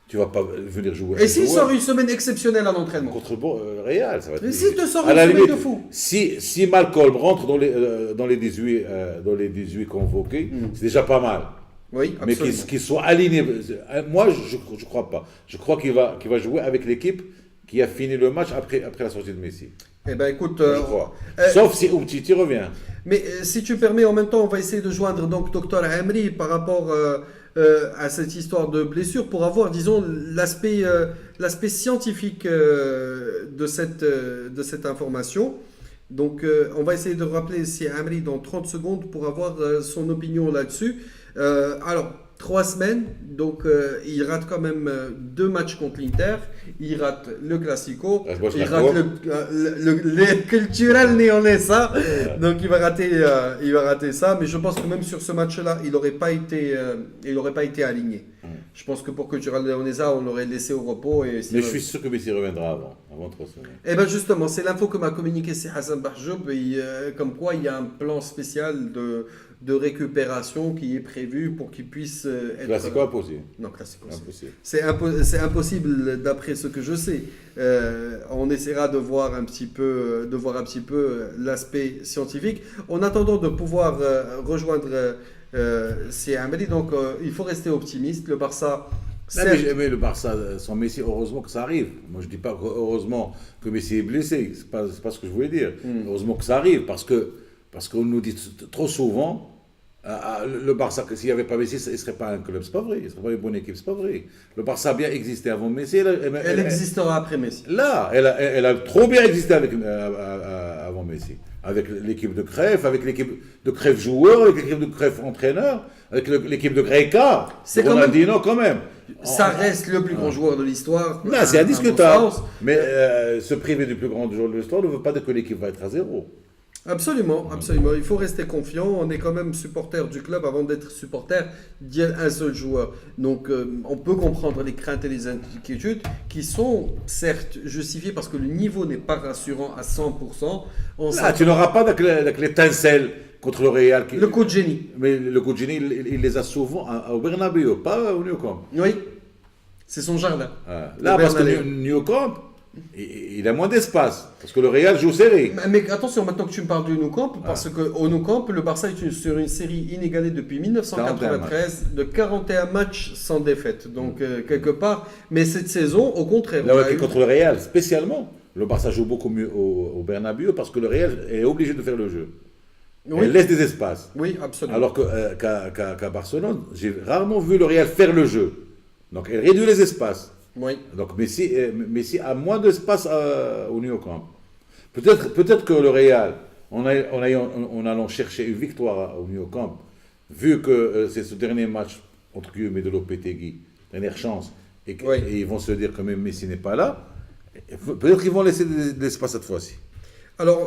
Tu vas pas venir jouer. Et s'il sort une semaine exceptionnelle à l'entraînement? contre le Real, ça va être. Mais s'il te sort À une la semaine limite, de fou. Si Malcolm rentre dans les 18 convoqués, c'est déjà pas mal. Oui, Mais absolument. qu'il soit aligné. Moi, je crois pas. Je crois qu'il va jouer avec l'équipe qui a fini le match après la sortie de Messi. Eh ben écoute, Je crois. Sauf si Umtiti revient. mais si tu permets, en même temps, on va essayer de joindre donc Dr Amri par rapport à cette histoire de blessure pour avoir, disons, l'aspect scientifique de cette information. Donc, on va essayer de rappeler si Amri dans 30 secondes pour avoir son opinion là-dessus. Alors, 3 semaines, donc il rate quand même 2 matchs contre l'Inter, il rate le Classico, il rate le culturel néonais, ça, donc il va rater ça, mais je pense que même sur ce match-là, il n'aurait pas été aligné. Je pense que pour Cultural Leonesa, on l'aurait laissé au repos. Mais je suis sûr que Messi reviendra avant 3 semaines. Et bien justement, c'est l'info que m'a communiqué c'est Hassan Barjoub, comme quoi il y a un plan spécial de récupération qui est prévu pour qu'il puisse être... Classico impossible. Non, classico. Impossible. C'est impossible d'après ce que je sais. On essaiera de voir un petit peu, l'aspect scientifique. En attendant de pouvoir rejoindre c'est Ameli, donc il faut rester optimiste. Le Barça... Non, mais le Barça, sans Messi, heureusement que ça arrive. Moi, je ne dis pas heureusement que Messi est blessé. Ce n'est pas ce que je voulais dire. Heureusement que ça arrive, parce qu'on nous dit trop souvent, le Barça, que s'il n'y avait pas Messi, il ne serait pas un club. Ce n'est pas vrai. Il ne serait pas une bonne équipe. Ce n'est pas vrai. Le Barça a bien existé avant Messi. Elle existera après Messi. Là, elle a trop bien existé avant Messi. Avec l'équipe de Cruyff, avec l'équipe de Cruyff joueur, avec l'équipe de Cruyff entraîneur, avec l'équipe de Greca. Ronaldinho quand même. Ça reste le plus grand joueur de l'histoire. Non, c'est indiscutable. Mais se priver du plus grand joueur de l'histoire ne veut pas dire que l'équipe va être à 0. Absolument, absolument. Il faut rester confiant. On est quand même supporter du club avant d'être supporter d'un seul joueur. Donc, on peut comprendre les craintes et les inquiétudes qui sont certes justifiées parce que le niveau n'est pas rassurant à 100%. Là, tu n'auras pas l'étincelle contre le Real. Le coup de génie. Mais le coup de génie, il les a souvent au Bernabéu, pas au Nou Camp. Oui, c'est son jardin. Là, parce que Nou Camp, il a moins d'espace, parce que le Real joue serré. Mais attention, maintenant que tu me parles du Nou Camp, parce qu'au Nou Camp, le Barça est sur une série inégalée depuis 1993 de 41 matchs sans défaite. Donc, quelque part, mais cette saison, au contraire. Là, contre le Real, spécialement, le Barça joue beaucoup mieux au Bernabéu, parce que le Real est obligé de faire le jeu. Oui. Elle laisse des espaces. Oui, absolument. Alors qu'à Barcelone, j'ai rarement vu le Real faire le jeu. Donc, elle réduit les espaces. Oui. Donc Messi a moins d'espace au Nou Camp. Peut-être que le Real, en allant chercher une victoire au Nou Camp, vu que c'est ce dernier match entre guillemets de Lopetegui, dernière chance, et ils vont se dire que même Messi n'est pas là, peut-être qu'ils vont laisser de l'espace cette fois-ci.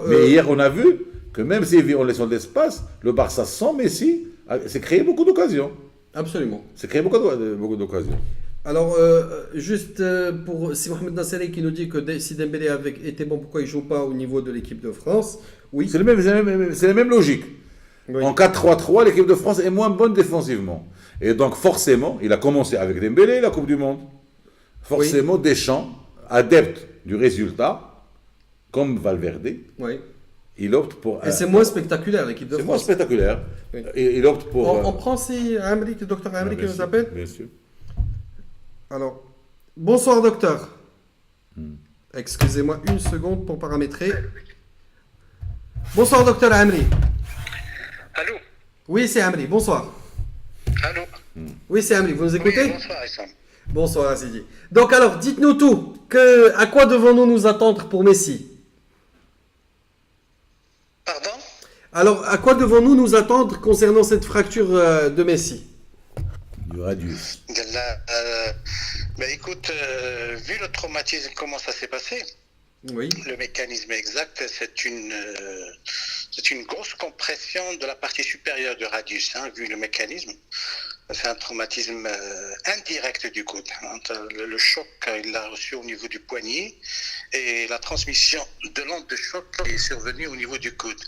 Mais hier, on a vu que même si on laisse de l'espace, le Barça sans Messi s'est créé beaucoup d'occasions. Absolument. C'est créé beaucoup d'occasions. Alors, juste pour si Mohamed Nasseri qui nous dit que si Dembélé était bon, pourquoi il ne joue pas au niveau de l'équipe de France? Oui. C'est la même logique. Oui. En 4-3-3, l'équipe de France est moins bonne défensivement. Et donc, forcément, il a commencé avec Dembélé, la Coupe du Monde. Forcément, Deschamps, adepte du résultat, comme Valverde, il opte pour... Et c'est moins spectaculaire, l'équipe de France. C'est moins spectaculaire. Oui. Et il opte pour... On prend si Amri, le docteur Amri qui nous appelle. Bien sûr. Alors, bonsoir docteur. Excusez-moi une seconde pour paramétrer. Bonsoir docteur Amri. Allô? Oui, c'est Amri, bonsoir. Allô? Oui, c'est Amri, vous nous écoutez? Oui, bonsoir Issam. Bonsoir Assidi. Donc alors, dites-nous tout. À quoi devons-nous nous attendre pour Messi? Pardon? Alors, à quoi devons-nous nous attendre concernant cette fracture de Messi? Du radius. Écoute, vu le traumatisme, comment ça s'est passé, le mécanisme exact, c'est une grosse compression de la partie supérieure du radius, vu le mécanisme. C'est un traumatisme indirect du coude. Le choc, il l'a reçu au niveau du poignet et la transmission de l'onde de choc est survenue au niveau du coude.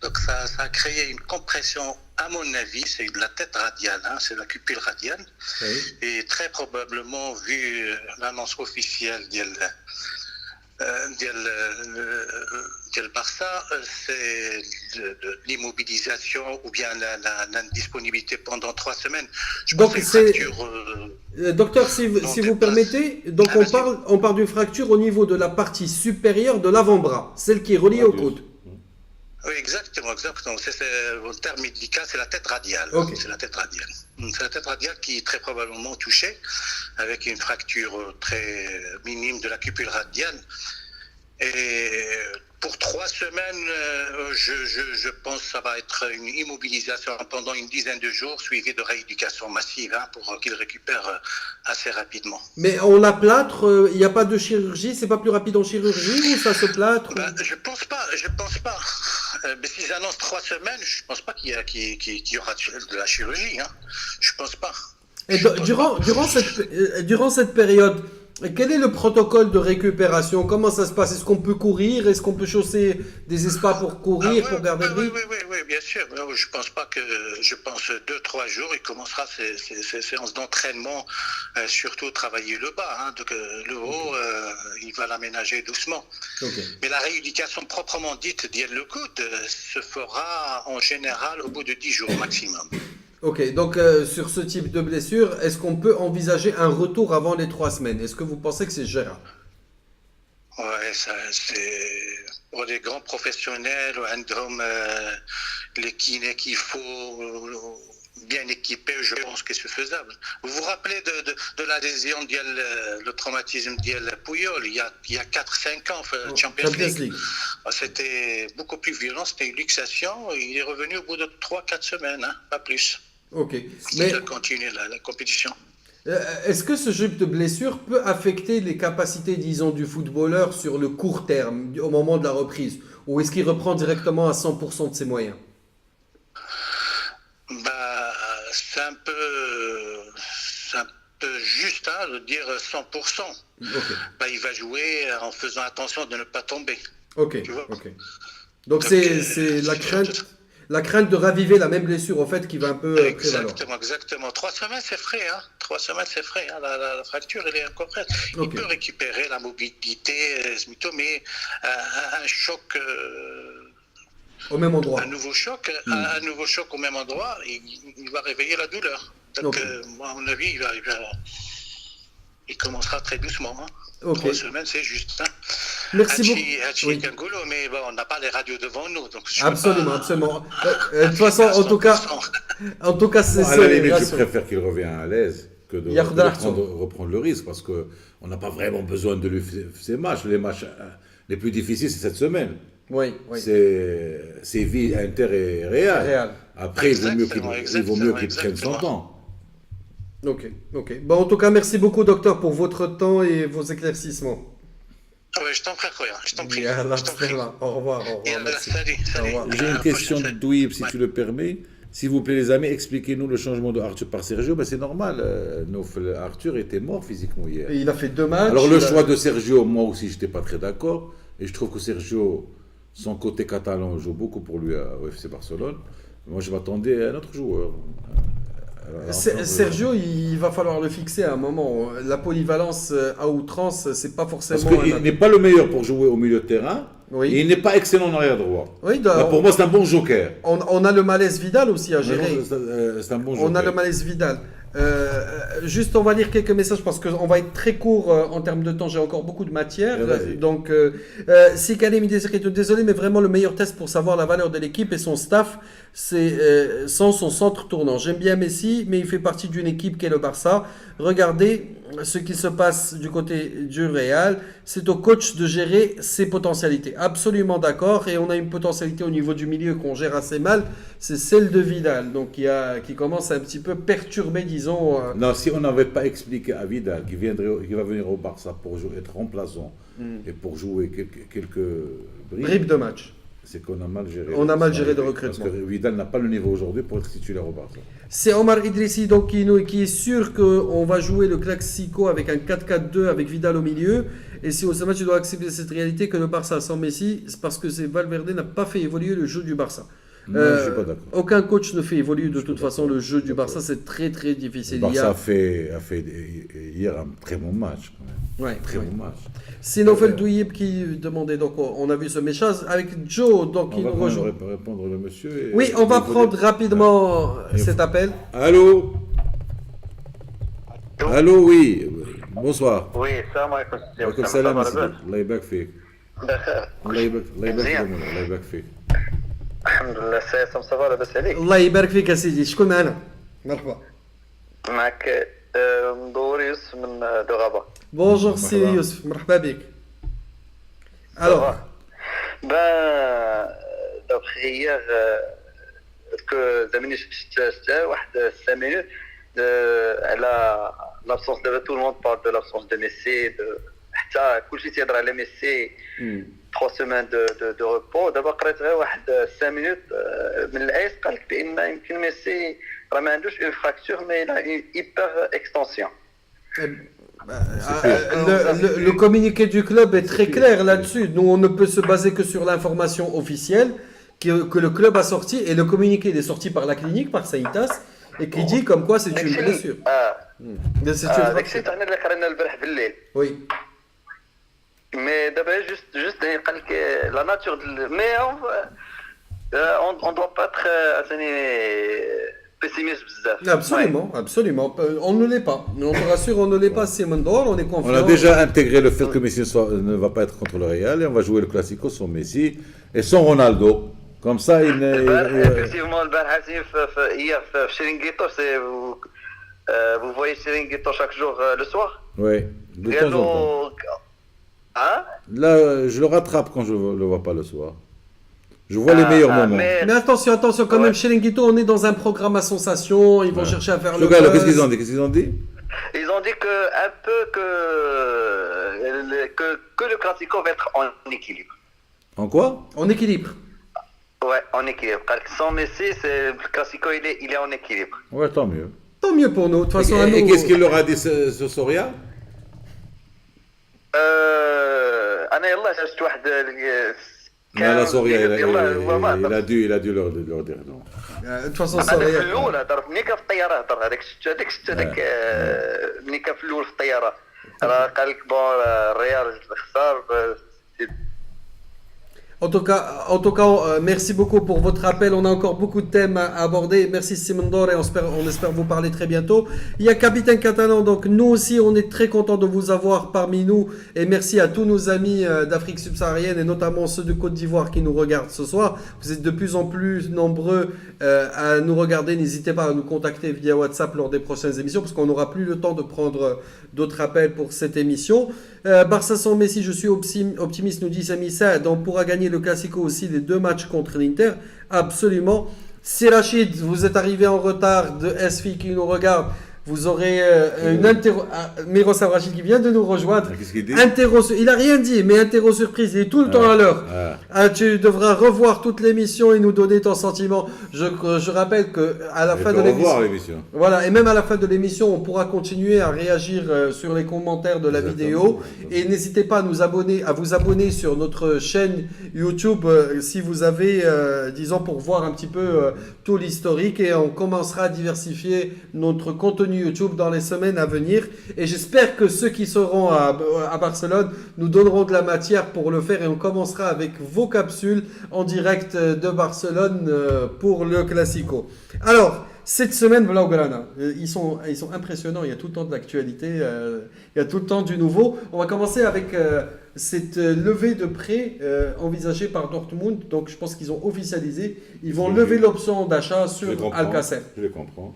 Donc ça a créé une compression, à mon avis, c'est de la tête radiale, c'est la cupule radiale. Oui. Et très probablement, vu l'annonce officielle le Barça, c'est l'immobilisation ou bien l'indisponibilité pendant 3 semaines. Donc c'est docteur, si vous permettez, donc on parle d'une fracture au niveau de la partie supérieure de l'avant-bras, celle qui est reliée au coude. Oui, exactement. C'est le terme médical, c'est la tête radiale. Okay. C'est la tête radiale. C'est la tête radiale qui est très probablement touchée avec une fracture très minime de la cupule radiale. Et pour 3 semaines, je pense que ça va être une immobilisation pendant une dizaine de jours, suivie de rééducation massive pour qu'il récupère assez rapidement. Mais on la plâtre, il n'y a pas de chirurgie, c'est pas plus rapide en chirurgie ou ça se plâtre? Je pense pas. Mais s'ils annoncent 3 semaines, je pense pas qu'il y aura de la chirurgie. Je pense pas. Et durant cette période, quel est le protocole de récupération? Comment ça se passe? Est-ce qu'on peut courir? Est-ce qu'on peut chausser des espaces pour courir, pour garder le rythme? Oui, bien sûr. Je pense 2-3 jours, il commencera ces séances d'entraînement, surtout travailler le bas. Hein, donc le haut, il va l'aménager doucement. Okay. Mais la rééducation proprement dite d'Yel le coude se fera en général au bout de 10 jours maximum. Ok, donc sur ce type de blessure, est-ce qu'on peut envisager un retour avant les 3 semaines? Est-ce que vous pensez que c'est gérable? Ouais, ça, c'est pour les grands professionnels, les kinés qu'il faut, bien équipés, je pense que c'est faisable. Vous vous rappelez de l'adhésion, le traumatisme d'Yel Puyol, il y a 4-5 ans, Champions League. C'était beaucoup plus violent, c'était une luxation, il est revenu au bout de 3-4 semaines, hein, pas plus. Ok. Mais il a continué la compétition. Est-ce que ce type de blessure peut affecter les capacités, disons, du footballeur sur le court terme, au moment de la reprise? Ou est-ce qu'il reprend directement à 100% de ses moyens? C'est un peu juste de dire 100%. Okay. Il va jouer en faisant attention de ne pas tomber. Ok. Donc c'est la crainte de raviver la même blessure, au fait, qui va un peu prévaloir. Exactement. 3 semaines, c'est frais. 3 semaines, c'est frais. La fracture, elle est encore prête. Il peut récupérer la mobilité, mais un choc... au même endroit. Un nouveau choc au même endroit, il va réveiller la douleur. Donc, à mon avis, il commencera très doucement. 3 semaines, c'est juste. Merci beaucoup. Mais bon, on n'a pas les radios devant nous. Donc absolument. De toute façon, en tout cas, c'est... À la limite, je préfère qu'il revienne à l'aise que de reprendre le risque, parce qu'on n'a pas vraiment besoin de lui faire ces matchs. Les matchs les plus difficiles, c'est cette semaine. Oui. C'est Séville, Inter et Real. Après, il vaut mieux qu'il prenne son temps. Ok. Bon, en tout cas, merci beaucoup, docteur, pour votre temps et vos éclaircissements. Oui, je t'en prie, je t'en prie. Au revoir. Salut. J'ai une question de Douib, si tu le permets. S'il vous plaît, les amis, expliquez-nous le changement de Arthur par Sergio. C'est normal. Arthur était mort physiquement hier. Et il a fait 2 matchs. Alors, le choix de Sergio, moi aussi, je n'étais pas très d'accord. Et je trouve que Sergio, son côté catalan, joue beaucoup pour lui au FC Barcelone. Moi, je m'attendais à un autre joueur. Sergio, il va falloir le fixer à un moment. La polyvalence à outrance, c'est pas forcément... Parce qu'il n'est pas le meilleur pour jouer au milieu de terrain. Oui. Et il n'est pas excellent en arrière droit. Oui, pour moi, c'est un bon joker. On a le malaise Vidal aussi à gérer. C'est un bon joker. On a le malaise Vidal. Juste, on va lire quelques messages parce qu'on va être très court en termes de temps. J'ai encore beaucoup de matière. Donc, si Karim désolé, mais vraiment le meilleur test pour savoir la valeur de l'équipe et son staff, c'est sans son centre tournant. J'aime bien Messi, mais il fait partie d'une équipe qui est le Barça. Regardez ce qui se passe du côté du Real. C'est au coach de gérer ses potentialités. Absolument d'accord. Et on a une potentialité au niveau du milieu qu'on gère assez mal. C'est celle de Vidal, donc qui commence à un petit peu perturber, disons. Non, si on n'avait pas expliqué à Vidal qu'il va venir au Barça pour être remplaçant et pour jouer quelques bribes de match. C'est qu'on a mal géré. On a mal géré le recrutement. Parce que Vidal n'a pas le niveau aujourd'hui pour être titulaire au Barça. C'est Omar Idrissi donc, qui est sûr qu'on va jouer le Classico avec un 4-4-2 avec Vidal au milieu. Et si au match tu dois accepter cette réalité que le Barça sans Messi, c'est parce que Valverde n'a pas fait évoluer le jeu du Barça. Non, je ne suis pas d'accord. Aucun coach ne fait évoluer de toute façon le jeu du Barça, c'est très très difficile. Le Barça a fait hier un très bon match. Très bon match. C'est Nofel Douib qui demandait, donc on a vu ce message avec Joe, donc il nous rejoint. On va répondre le monsieur. Oui, on va prendre rapidement cet appel. Allô, oui. Bonsoir. Oui, salam alaikum. Salam alaikum. Allah يبارك فيك. الله يبارك فيك. الحمد لله سي مصطفى لاباس عليك. الله يبارك فيك يا سيدي. شكون معنا؟ مرحبا. معك مدور يوسف من دغابة. Bonjour, c'est Youssef. مرحبا بك. Alors. Donc hier que زميلي شفت واحد 5 minutes على l'absence de tout le monde parle de l'absence de Messi حتى كلشي تيهضر على ميسي 3 semaines de repos. دابا قريت غير واحد 5 minutes من الايس قال لك بان يمكن ميسي راه ما عندوش une fracture mais il a une hyper extension. Le communiqué du club est très clair là-dessus. Nous, on ne peut se baser que sur l'information officielle que le club a sortie. Et le communiqué il est sorti par la clinique, par Saïtas, et qui dit comme quoi c'est une blessure. C'est une fracture. Oui. Mais d'abord, juste la nature. Mais on ne doit pas être pessimiste. Absolument, absolument. On ne l'est pas. On te rassure, on ne l'est pas. C'est Mandor, on est confiant. On a déjà intégré le fait que Messi ne va pas être contre le Real et on va jouer le Classico sans Messi et sans Ronaldo. Comme ça, Effectivement, hier, Chiringuito, vous voyez Chiringuito chaque jour le soir? Oui, de temps en temps. Hein? Là, je le rattrape quand je ne le vois pas le soir. Je vois les meilleurs moments. Mais attention, quand même, chez Chiringuito, on est dans un programme à sensation. Ils vont chercher à faire le buzz. Qu'est-ce qu'ils ont dit? Ils ont dit que le Classico va être en équilibre. En quoi? En équilibre. Ouais, en équilibre. Sans Messi, le Classico, il est en équilibre. Ouais, tant mieux. Tant mieux pour nous. De toute façon, et qu'est-ce qu'il leur a dit, ce Soria? أنا يلا شفت واحد لا Soria il a dû leur dire non. De toute façon, هذاك في الأول هضر ملي كان في الطيارة هضر هذاك شفت هذاك ملي كان في الأول في الطيارة راه قال لك بون الريال خسر. En tout cas, merci beaucoup pour votre appel. On a encore beaucoup de thèmes à aborder. Merci Simondor et on espère vous parler très bientôt. Il y a Capitaine Catalan, donc nous aussi, on est très content de vous avoir parmi nous. Et merci à tous nos amis d'Afrique subsaharienne et notamment ceux de Côte d'Ivoire qui nous regardent ce soir. Vous êtes de plus en plus nombreux à nous regarder. N'hésitez pas à nous contacter via WhatsApp lors des prochaines émissions parce qu'on n'aura plus le temps de prendre d'autres appels pour cette émission. Barça sans Messi, je suis optimiste, nous dit Sami Saad. On pourra gagner le Classico aussi les 2 matchs contre l'Inter. Absolument. Si Rachid, vous êtes arrivé en retard de SFI qui nous regarde, vous aurez une Miroslav Rachid qui vient de nous rejoindre. Qu'est-ce qu'il dit? Il n'a rien dit, mais interro surprise, il est tout le temps à l'heure. Tu devras revoir toute l'émission et nous donner ton sentiment. Je rappelle qu'à la fin de l'émission, voilà, et même à la fin de l'émission, on pourra continuer à réagir sur les commentaires de la vidéo. Et n'hésitez pas à vous abonner sur notre chaîne YouTube si vous avez, disons, pour voir un petit peu tout l'historique. Et on commencera à diversifier notre contenu YouTube dans les semaines à venir et j'espère que ceux qui seront à Barcelone nous donneront de la matière pour le faire et on commencera avec vos capsules en direct de Barcelone pour le Classico. Alors, cette semaine, Blaugrana, ils sont impressionnants, il y a tout le temps de l'actualité, il y a tout le temps du nouveau. On va commencer avec cette levée de prêt envisagée par Dortmund, donc je pense qu'ils ont officialisé, ils vont lever l'option d'achat sur Alcacer. Je les comprends.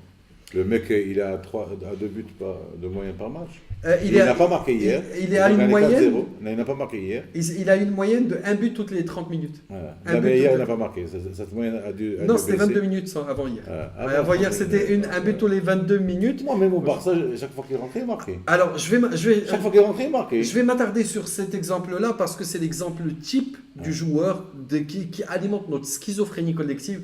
Le mec, il a 2 buts de moyenne par match. Il n'a pas marqué hier. Il est à une moyenne. Il n'a pas marqué hier. Il a une moyenne de 1 but toutes les 30 minutes. Mais hier, il n'a pas marqué. Cette moyenne a dû. Non, c'était 22 minutes avant hier. Avant hier, c'était un but tous les 22 minutes. Moi, même au Barça, chaque fois qu'il rentrait, il marquait. Alors, chaque fois qu'il rentrait, il marquait. Je vais m'attarder sur cet exemple-là parce que c'est l'exemple type du joueur qui alimente notre schizophrénie collective.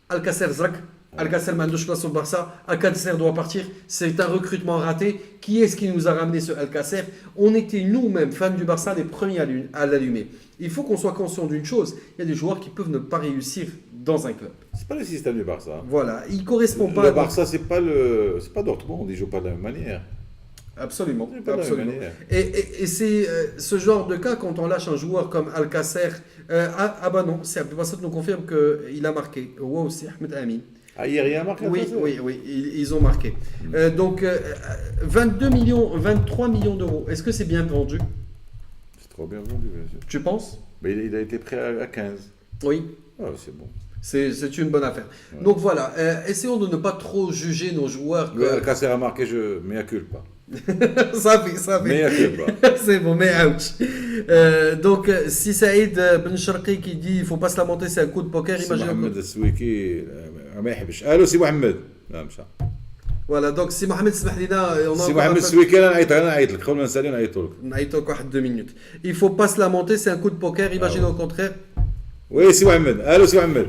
Alcacer Zrak. Alcacer Mandouche place au Barça, Alcacer doit partir, c'est un recrutement raté. Qui est-ce qui nous a ramené ce Alcacer? On était nous-mêmes, fans du Barça, les premiers à l'allumer. Il faut qu'on soit conscient d'une chose, il y a des joueurs qui peuvent ne pas réussir dans un club. C'est pas le système du Barça. Voilà, il correspond pas. Le Barça, c'est pas Dortmund, on ne joue pas de la même manière. Absolument, absolument. Et c'est ce genre de cas quand on lâche un joueur comme Alcacer. Bah non, c'est Abdelbasset nous confirme qu'il a marqué. Wow, c'est Ahmed Amin. Hier, il a marqué. Oui, ils ont marqué. Donc, 23 millions d'euros. Est-ce que c'est bien vendu? C'est trop bien vendu, bien sûr. Tu penses? Mais il a été prêt à 15. Oui. C'est bon. C'est une bonne affaire. Ouais. Donc voilà, essayons de ne pas trop juger nos joueurs. Alcacer a marqué, mais à culpa. ça fait. Mais à culpa. C'est bon, mais ouch. Donc, si Saïd Ben Sharqi qui dit il ne faut pas se lamenter, c'est un coup de poker. Imagine. Mohamed Assouiki. Allô, c'est Mohamed. Voilà, donc si Mohamed Smahlina, si Mohamed Souiki, on 2 minutes. Il ne faut pas se lamenter, c'est un coup de poker. Imagine au contraire. Oui, c'est Mohamed. Allô, c'est Mohamed.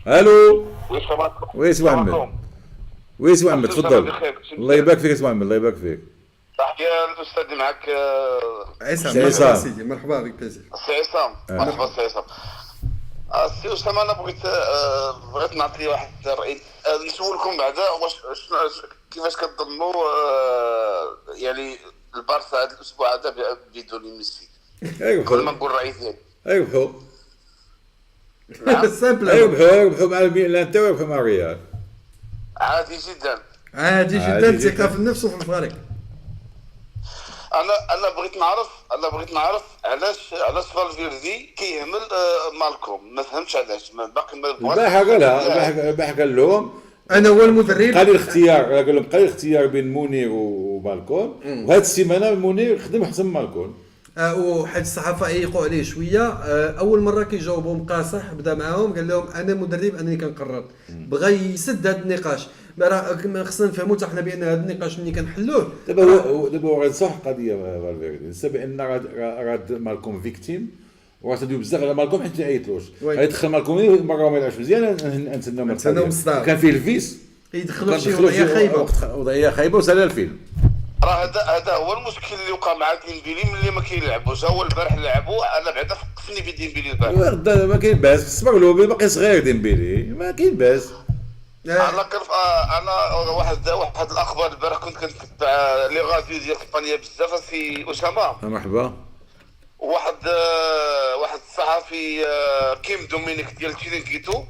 Allô. وي سي محمد. وي سي محمد تفضل. الله يبارك فيك سي محمد، الله يبارك فيك. تحية للأستاذ معك عصام سيدي، مرحبا بك بليزير. سي عصام، مرحبا سي عصام. سي أسامة، أنا بغيت نعطي واحد الرأي، نسولكم بعدا واش كيفاش كتظنوا يعني البارسا هذا الأسبوع هذا بدون ميسي؟ قبل ما نقول الرأي ديالي. يربحوا. سامبل. يربحوا مع الانتر ويربحوا مع الريال. عادي جدا. عادي جدا، ثقة في النفس وفي الفريق. انا بغيت نعرف علاش فالفيردي كيهمل مالكوم، ما فهمتش علاش، باقي ما البارح قال لهم انا هو المدرب، قال لهم قال الاختيار بين مونير ومالكون، وهاد السيمانه مونير خدم احسن من مالكون. وحد الصحافه يقوا عليه شويه. اول مره كيجاوبوا مقاصح، بدا معاهم قال لهم انا مدرب، انني كنقرر. بغى يسد هذا النقاش. راه خصنا نفهموا حتى حنا بان هذا النقاش ملي كنحلوه دابا هو غيصح قضيه فالفيردي، السبب ان راه مالكوم فيكتيم، وغتدوي بزاف على مالكوم حيت ما عيطلوش. غيدخل مالكوم مره ما يلعبش مزيان، نتسناو الصداع كان فيه الفيس، يدخلوا شي وضعيه خايبه وسال الفيلم. راه هذا هو المشكل اللي وقع مع ديمبيلي ملي ما كيلعبوش. هو البارح لعبوا، انا بعدا فقفني بديمبيلي البارح. ما كاين باس، الصبر له باقي صغير ديمبيلي، ما كاين باس. انا واحد الاخبار البارح كنت كنتبع لي غاديو ديال اسبانيا بزاف سي اسامه. مرحبا. واحد الصحفي كيم دومينيك ديال تشيرينغيتو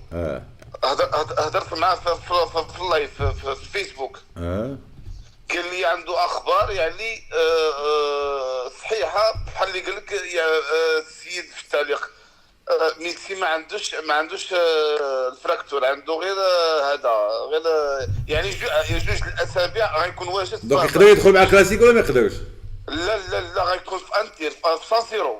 هضرت معاه في اللايف في الفيسبوك. قال لي عنده اخبار يعني صحيحه، بحال اللي قال لك السيد في التعليق ميسي ما عندوش الفراكتور، عنده غير غير يعني جوج الاسابيع غيكون واجد. دونك يقدر يدخل مع الكلاسيكو ولا ما يقدرش؟ لا غيكون في انتر في سان سيرو.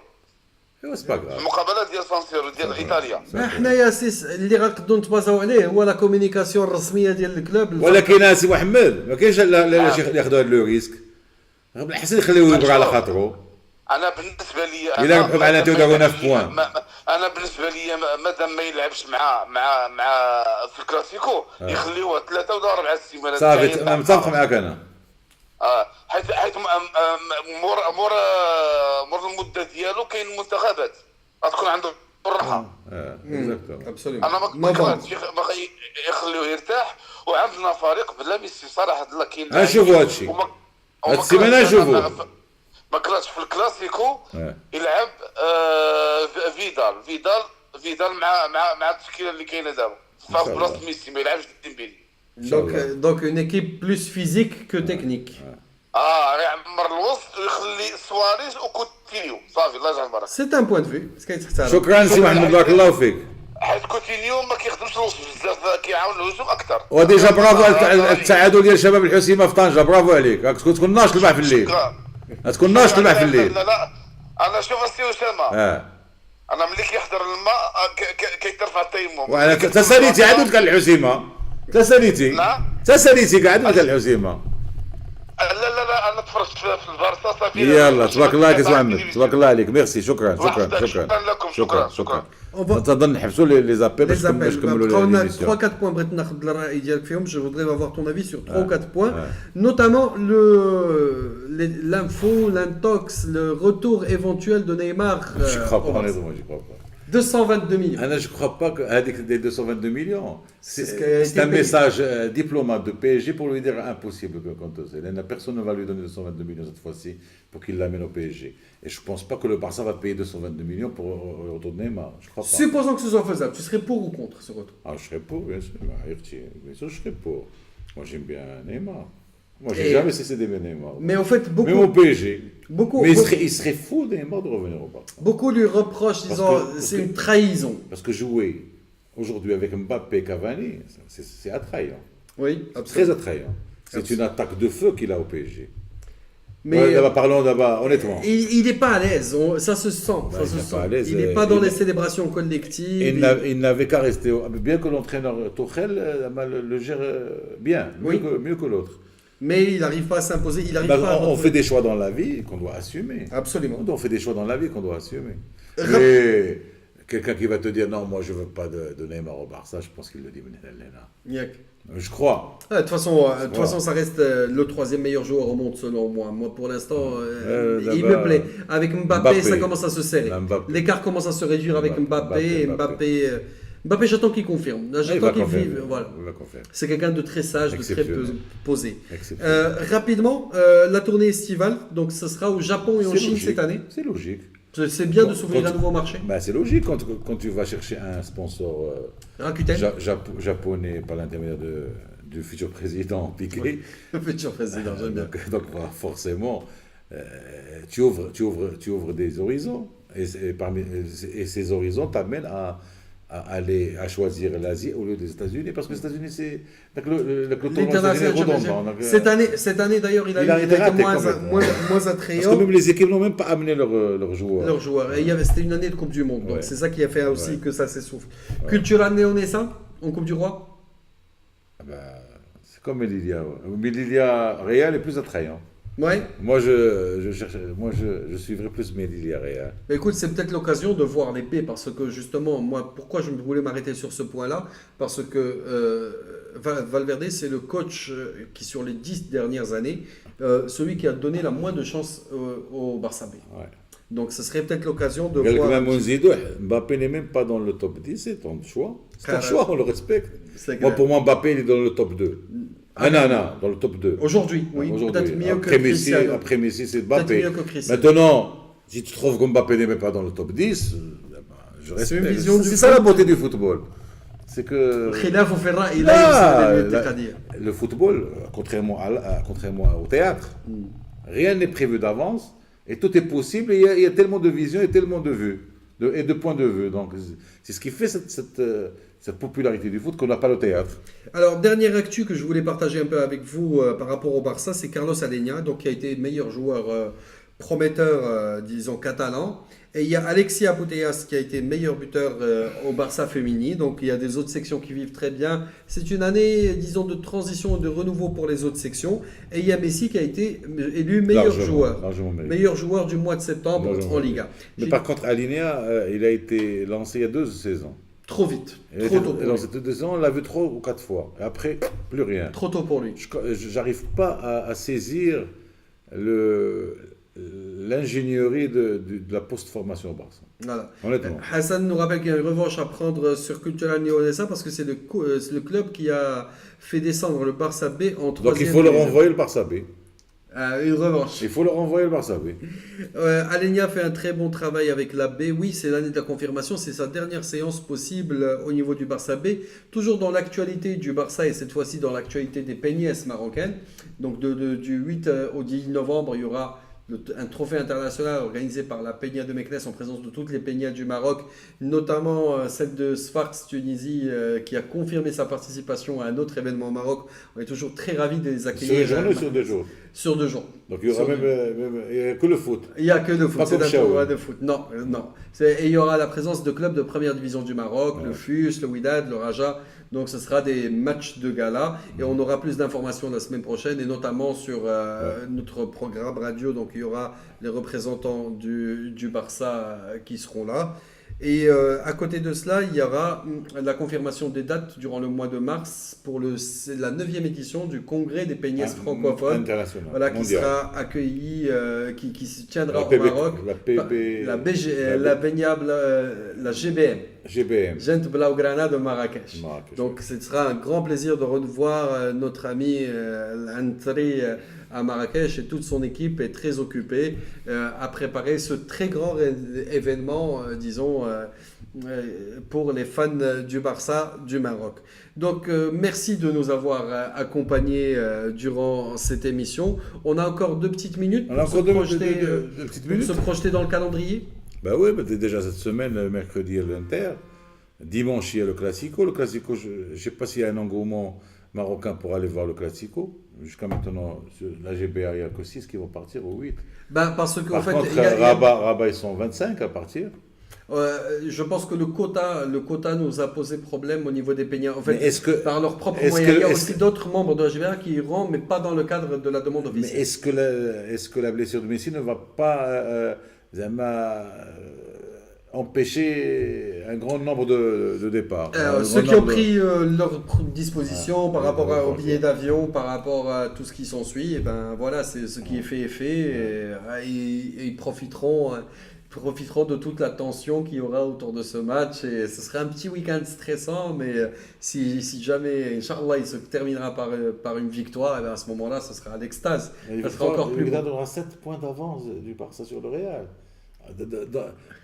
ايوا سباك المقابله ديال سان سيرو ديال ايطاليا. حنا يا سيس اللي غنقدروا نتبازاو عليه هو لا كومونيكاسيون الرسميه ديال الكلوب. ولكن سي محمد ما كاينش لا شي ياخذوا هذا لو ريسك، بالحسن يخليوه يبغى على خاطرو. انا بالنسبه لي الا ربحوا معنا داروا 9 بوان. انا بالنسبه لي مادام ما يلعبش مع في الكلاسيكو يخليوه 3 ولا 4 سيمانات. صافي انا متفق معك انا. حيت مور المده ديالو كاين المنتخبات غتكون عنده الراحه. انا ما كرهتش يخليوه يرتاح، وعندنا فريق بلا ميسي صراحه. كاين نشوفوا هذا الشيء هاد السيمانه، نشوفوا ما كرهتش في الكلاسيكو يلعب فيدال مع التشكيله اللي كاينه دابا في بلاصه ميسي، ما يلعبش ديمبيلي. دونك اون ايكيب بلوس فيزيك كو تكنيك. يعمر الوسط ويخلي سواريز وكوتينيو صافي. الله يجعل البركه. سي ان بوين دو في كيتحترم. شكرا سي محمد، بارك الله فيك. حيت كوتينيو ما كيخدمش الوسط بزاف، كيعاون الهجوم اكثر. وديجا برافو على التعادل ديال شباب الحسيمه في طنجه، برافو عليك. تكون ناشط الماء في الليل، تكون ناشط الماء في الليل. لا انا شوف السي اسامه، انا ملي كيحضر الماء كيترفع التيمم. وانا تساليتي عاد قال الحسيمه، تساليتي قاعد قال الحسيمه. لا انا تفرجت في البارسا صافي. يلا تبارك الله عليك يا محمد، تبارك الله عليك. ميرسي، شكرا لكم. تظن نحبسوا لي زابيل باش نكملوا لي 3 4 بوين بغيت ناخذ الراي ديالك فيهم. جو فودري افوار طون افي سور 3 4 بوين، notamment l'info, l'intox, le retour éventuel de Neymar. Je crois pas. 222 millions. Je ne crois pas que avec des 222 millions, c'est un message diplomate de PSG pour lui dire impossible que personne ne va lui donner 222 millions cette fois-ci pour qu'il l'amène au PSG. Et je ne pense pas que le Barça va payer 222 millions pour le retour de Neymar. Je crois pas. Supposons que ce soit faisable, tu serais pour ou contre ce retour? Je serais pour, bien sûr. Bien sûr, je serais pour. Moi, j'aime bien Neymar. Moi, j'ai jamais cessé d'aimer Neymar. Mais en fait, beaucoup... Même au PSG. Mais il serait fou Neymar de revenir au Barça. Beaucoup lui reprochent, disant, c'est une trahison. Parce que jouer aujourd'hui avec Mbappé et Cavani, c'est attrayant. Oui, absolument. Très attrayant. C'est une attaque de feu qu'il a au PSG. Mais parlons d'abord, honnêtement. Il n'est pas à l'aise, ça se sent. Il n'est pas dans les célébrations collectives. Il n'avait qu'à rester. Bien que l'entraîneur Tuchel le gère bien, mieux que l'autre. Mais il n'arrive pas à s'imposer. On fait des choix dans la vie qu'on doit assumer. Absolument. On fait des choix dans la vie qu'on doit assumer. Mais quelqu'un qui va te dire non, moi je veux pas de Neymar au Barça, je pense qu'il le dit. Yak. Je crois. De toute façon, ça reste le troisième meilleur joueur au monde selon moi. Moi, pour l'instant, il me plaît. Avec Mbappé, ça commence à se serrer. L'écart commence à se réduire avec Mbappé, j'attends qu'il confirme. J'attends qu'il vive. Voilà. C'est quelqu'un de très sage, de très posé. Rapidement, la tournée estivale, donc ce sera au Japon et en Chine cette année. C'est logique. C'est bien de s'ouvrir un nouveau marché. C'est logique quand tu vas chercher un sponsor japonais par l'intermédiaire du futur président Piqué. Oui, le futur président, j'aime bien. Donc forcément, tu ouvres des horizons. Et ces horizons t'amènent à choisir l'Asie au lieu des États-Unis, parce que les États-Unis, c'est le tournoi est redondant. Cette année, d'ailleurs, il a été moins attrayant. Parce que même les équipes n'ont même pas amené leurs joueurs. Leurs joueurs. Et c'était une année de Coupe du Monde, donc c'est ça qui a fait aussi que ça s'essouffle. Cultural Néonessa, en Coupe du Roi. C'est comme Melilla. Melilla Real est plus attrayant. Ouais. Moi, je suivrais plus Melilla Real. Écoute, c'est peut-être l'occasion de voir les B, parce que justement, moi, pourquoi je voulais m'arrêter sur ce point-là? Parce que Valverde, c'est le coach qui, sur les 10 dernières années, celui qui a donné la moins de chance au Barça B. Ouais. Donc, ce serait peut-être l'occasion de voir... Mbappé n'est même pas dans le top 10, c'est ton choix. C'est ton choix, on le respecte. Pour moi, Mbappé, il est dans le top 2. Non, dans le top 2. Aujourd'hui, oui. Peut-être mieux que Cristiano. Après Messi, c'est Mbappé. Maintenant, si tu trouves que Mbappé n'est même pas dans le top 10, je respecte. C'est ça la beauté du football. C'est que... Le football, contrairement au théâtre, rien n'est prévu d'avance et tout est possible. Et il y a tellement de visions et tellement de vues et de points de vue. Donc, c'est ce qui fait cette popularité du foot qu'on n'a pas le théâtre. Alors, dernière actu que je voulais partager un peu avec vous par rapport au Barça, c'est Carlos Alenia, donc, qui a été meilleur joueur prometteur, disons, catalan. Et il y a Alexia Putellas qui a été meilleur buteur au Barça féminin. Donc, il y a des autres sections qui vivent très bien. C'est une année, disons, de transition et de renouveau pour les autres sections. Et il y a Messi qui a été élu meilleur joueur. Meilleur joueur du mois de septembre en Liga. Mais par contre, Alenia, il a été lancé il y a 2 saisons. Trop vite. Trop tôt pour lui. Dans cette 2 ans, on l'a vu 3 ou 4 fois. Et après, plus rien. Trop tôt pour lui. Je n'arrive pas à saisir l'ingénierie de la post-formation au Barça. Voilà. Honnêtement. Hassan nous rappelle qu'il y a une revanche à prendre sur Cultural Néonessa parce que c'est le club qui a fait descendre le Barça B en 3e. Donc il faut leur envoyer le Barça B. Une revanche. Il faut leur envoyer le Barça B. Alenia fait un très bon travail avec la B. Oui, c'est l'année de la confirmation. C'est sa dernière séance possible au niveau du Barça B. Toujours dans l'actualité du Barça et cette fois-ci dans l'actualité des Peñas marocaines. Donc du 8 au 10 novembre, il y aura un trophée international organisé par la Peña de Meknès en présence de toutes les Peñas du Maroc, notamment celle de Sfax Tunisie qui a confirmé sa participation à un autre événement au Maroc. On est toujours très ravis de les accueillir. Sur 1 journée ou sur 2 jours? Sur 2 jours. Donc il y aura il n'y a que le foot. Il n'y a que le foot. C'est un tournoi de foot. Non. Et il y aura la présence de clubs de première division du Maroc, le FUS, le Wydad, le Raja. Donc ce sera des matchs de gala et on aura plus d'informations la semaine prochaine et notamment sur notre programme radio. Donc il y aura les représentants du Barça qui seront là. Et à côté de cela, il y aura la confirmation des dates durant le mois de mars pour la 9e édition du Congrès des Peñas francophones. Voilà, qui sera accueilli, qui se tiendra au Maroc. La GBM. Gente Blaugrana de Marrakech. Donc ce sera un grand plaisir de revoir notre ami Lantri à Marrakech et toute son équipe est très occupée à préparer ce très grand événement, disons, pour les fans du Barça du Maroc. Donc merci de nous avoir accompagnés durant cette émission. On a encore 2 petites minutes pour se projeter dans le calendrier. Ben oui, déjà cette semaine, le mercredi, il y a l'Inter. Dimanche, il y a le Classico. Le Classico, je ne sais pas s'il y a un engouement marocain pour aller voir le Classico. Jusqu'à maintenant, la GBA, il n'y a que 6 qui vont partir ou 8. Parce que, Par contre, Rabat, ils sont 25 à partir. Je pense que le quota nous a posé problème au niveau des Peñas. En fait, par leurs propres moyens. Il y a aussi d'autres membres de la GBA qui iront, mais pas dans le cadre de la demande officielle. Mais est-ce que la blessure de Messi ne va pas empêché un grand nombre de départs. Ceux qui ont pris leur disposition par rapport aux billets d'avion, par rapport à tout ce qui s'ensuit, et ben voilà, c'est ce qui est fait est fait, et ils profiteront de toute la tension qu'il y aura autour de ce match, et ce sera un petit week-end stressant, mais si jamais, Inch'Allah, il se terminera par une victoire, et ben à ce moment-là, ce sera l'extase. Ça sera encore plus beau. Il aura 7 points d'avance du Barça sur le Real.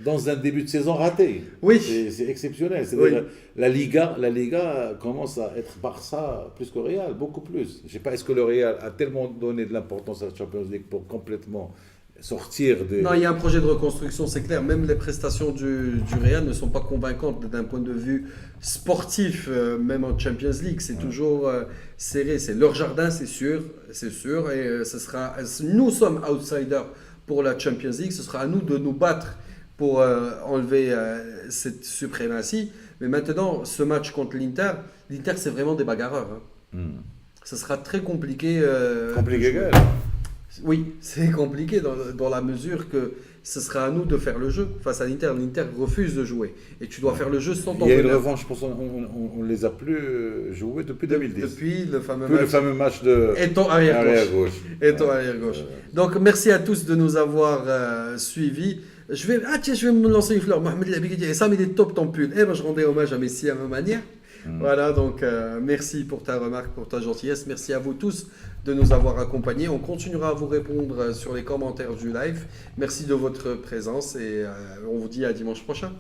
Dans un début de saison raté. Oui. C'est exceptionnel. Oui. La Liga commence à être Barça plus que Real, beaucoup plus. Je ne sais pas, est-ce que le Real a tellement donné de l'importance à la Champions League pour complètement sortir des... Non, il y a un projet de reconstruction, c'est clair. Même les prestations du Real ne sont pas convaincantes d'un point de vue sportif, même en Champions League. C'est toujours serré. C'est leur jardin, c'est sûr. Et nous sommes outsiders pour la Champions League. Ce sera à nous de nous battre pour enlever cette suprématie. Mais maintenant, ce match contre l'Inter c'est vraiment des bagarreurs. Ce sera très compliqué. Compliqué, gars. Oui, c'est compliqué dans la mesure que ce sera à nous de faire le jeu face à l'Inter. L'Inter refuse de jouer et tu dois faire le jeu sans ton Il y a une revanche, je pense qu'on ne les a plus joués depuis 2010. Depuis le fameux match de Eto arrière-gauche. Donc merci à tous de nous avoir suivis. Je vais me lancer une fleur. Mohamed El ça, il est top ton pull. Je rendais hommage à Messi à ma manière. Voilà, donc merci pour ta remarque, pour ta gentillesse. Merci à vous tous de nous avoir accompagnés. On continuera à vous répondre sur les commentaires du live. Merci de votre présence et on vous dit à dimanche prochain.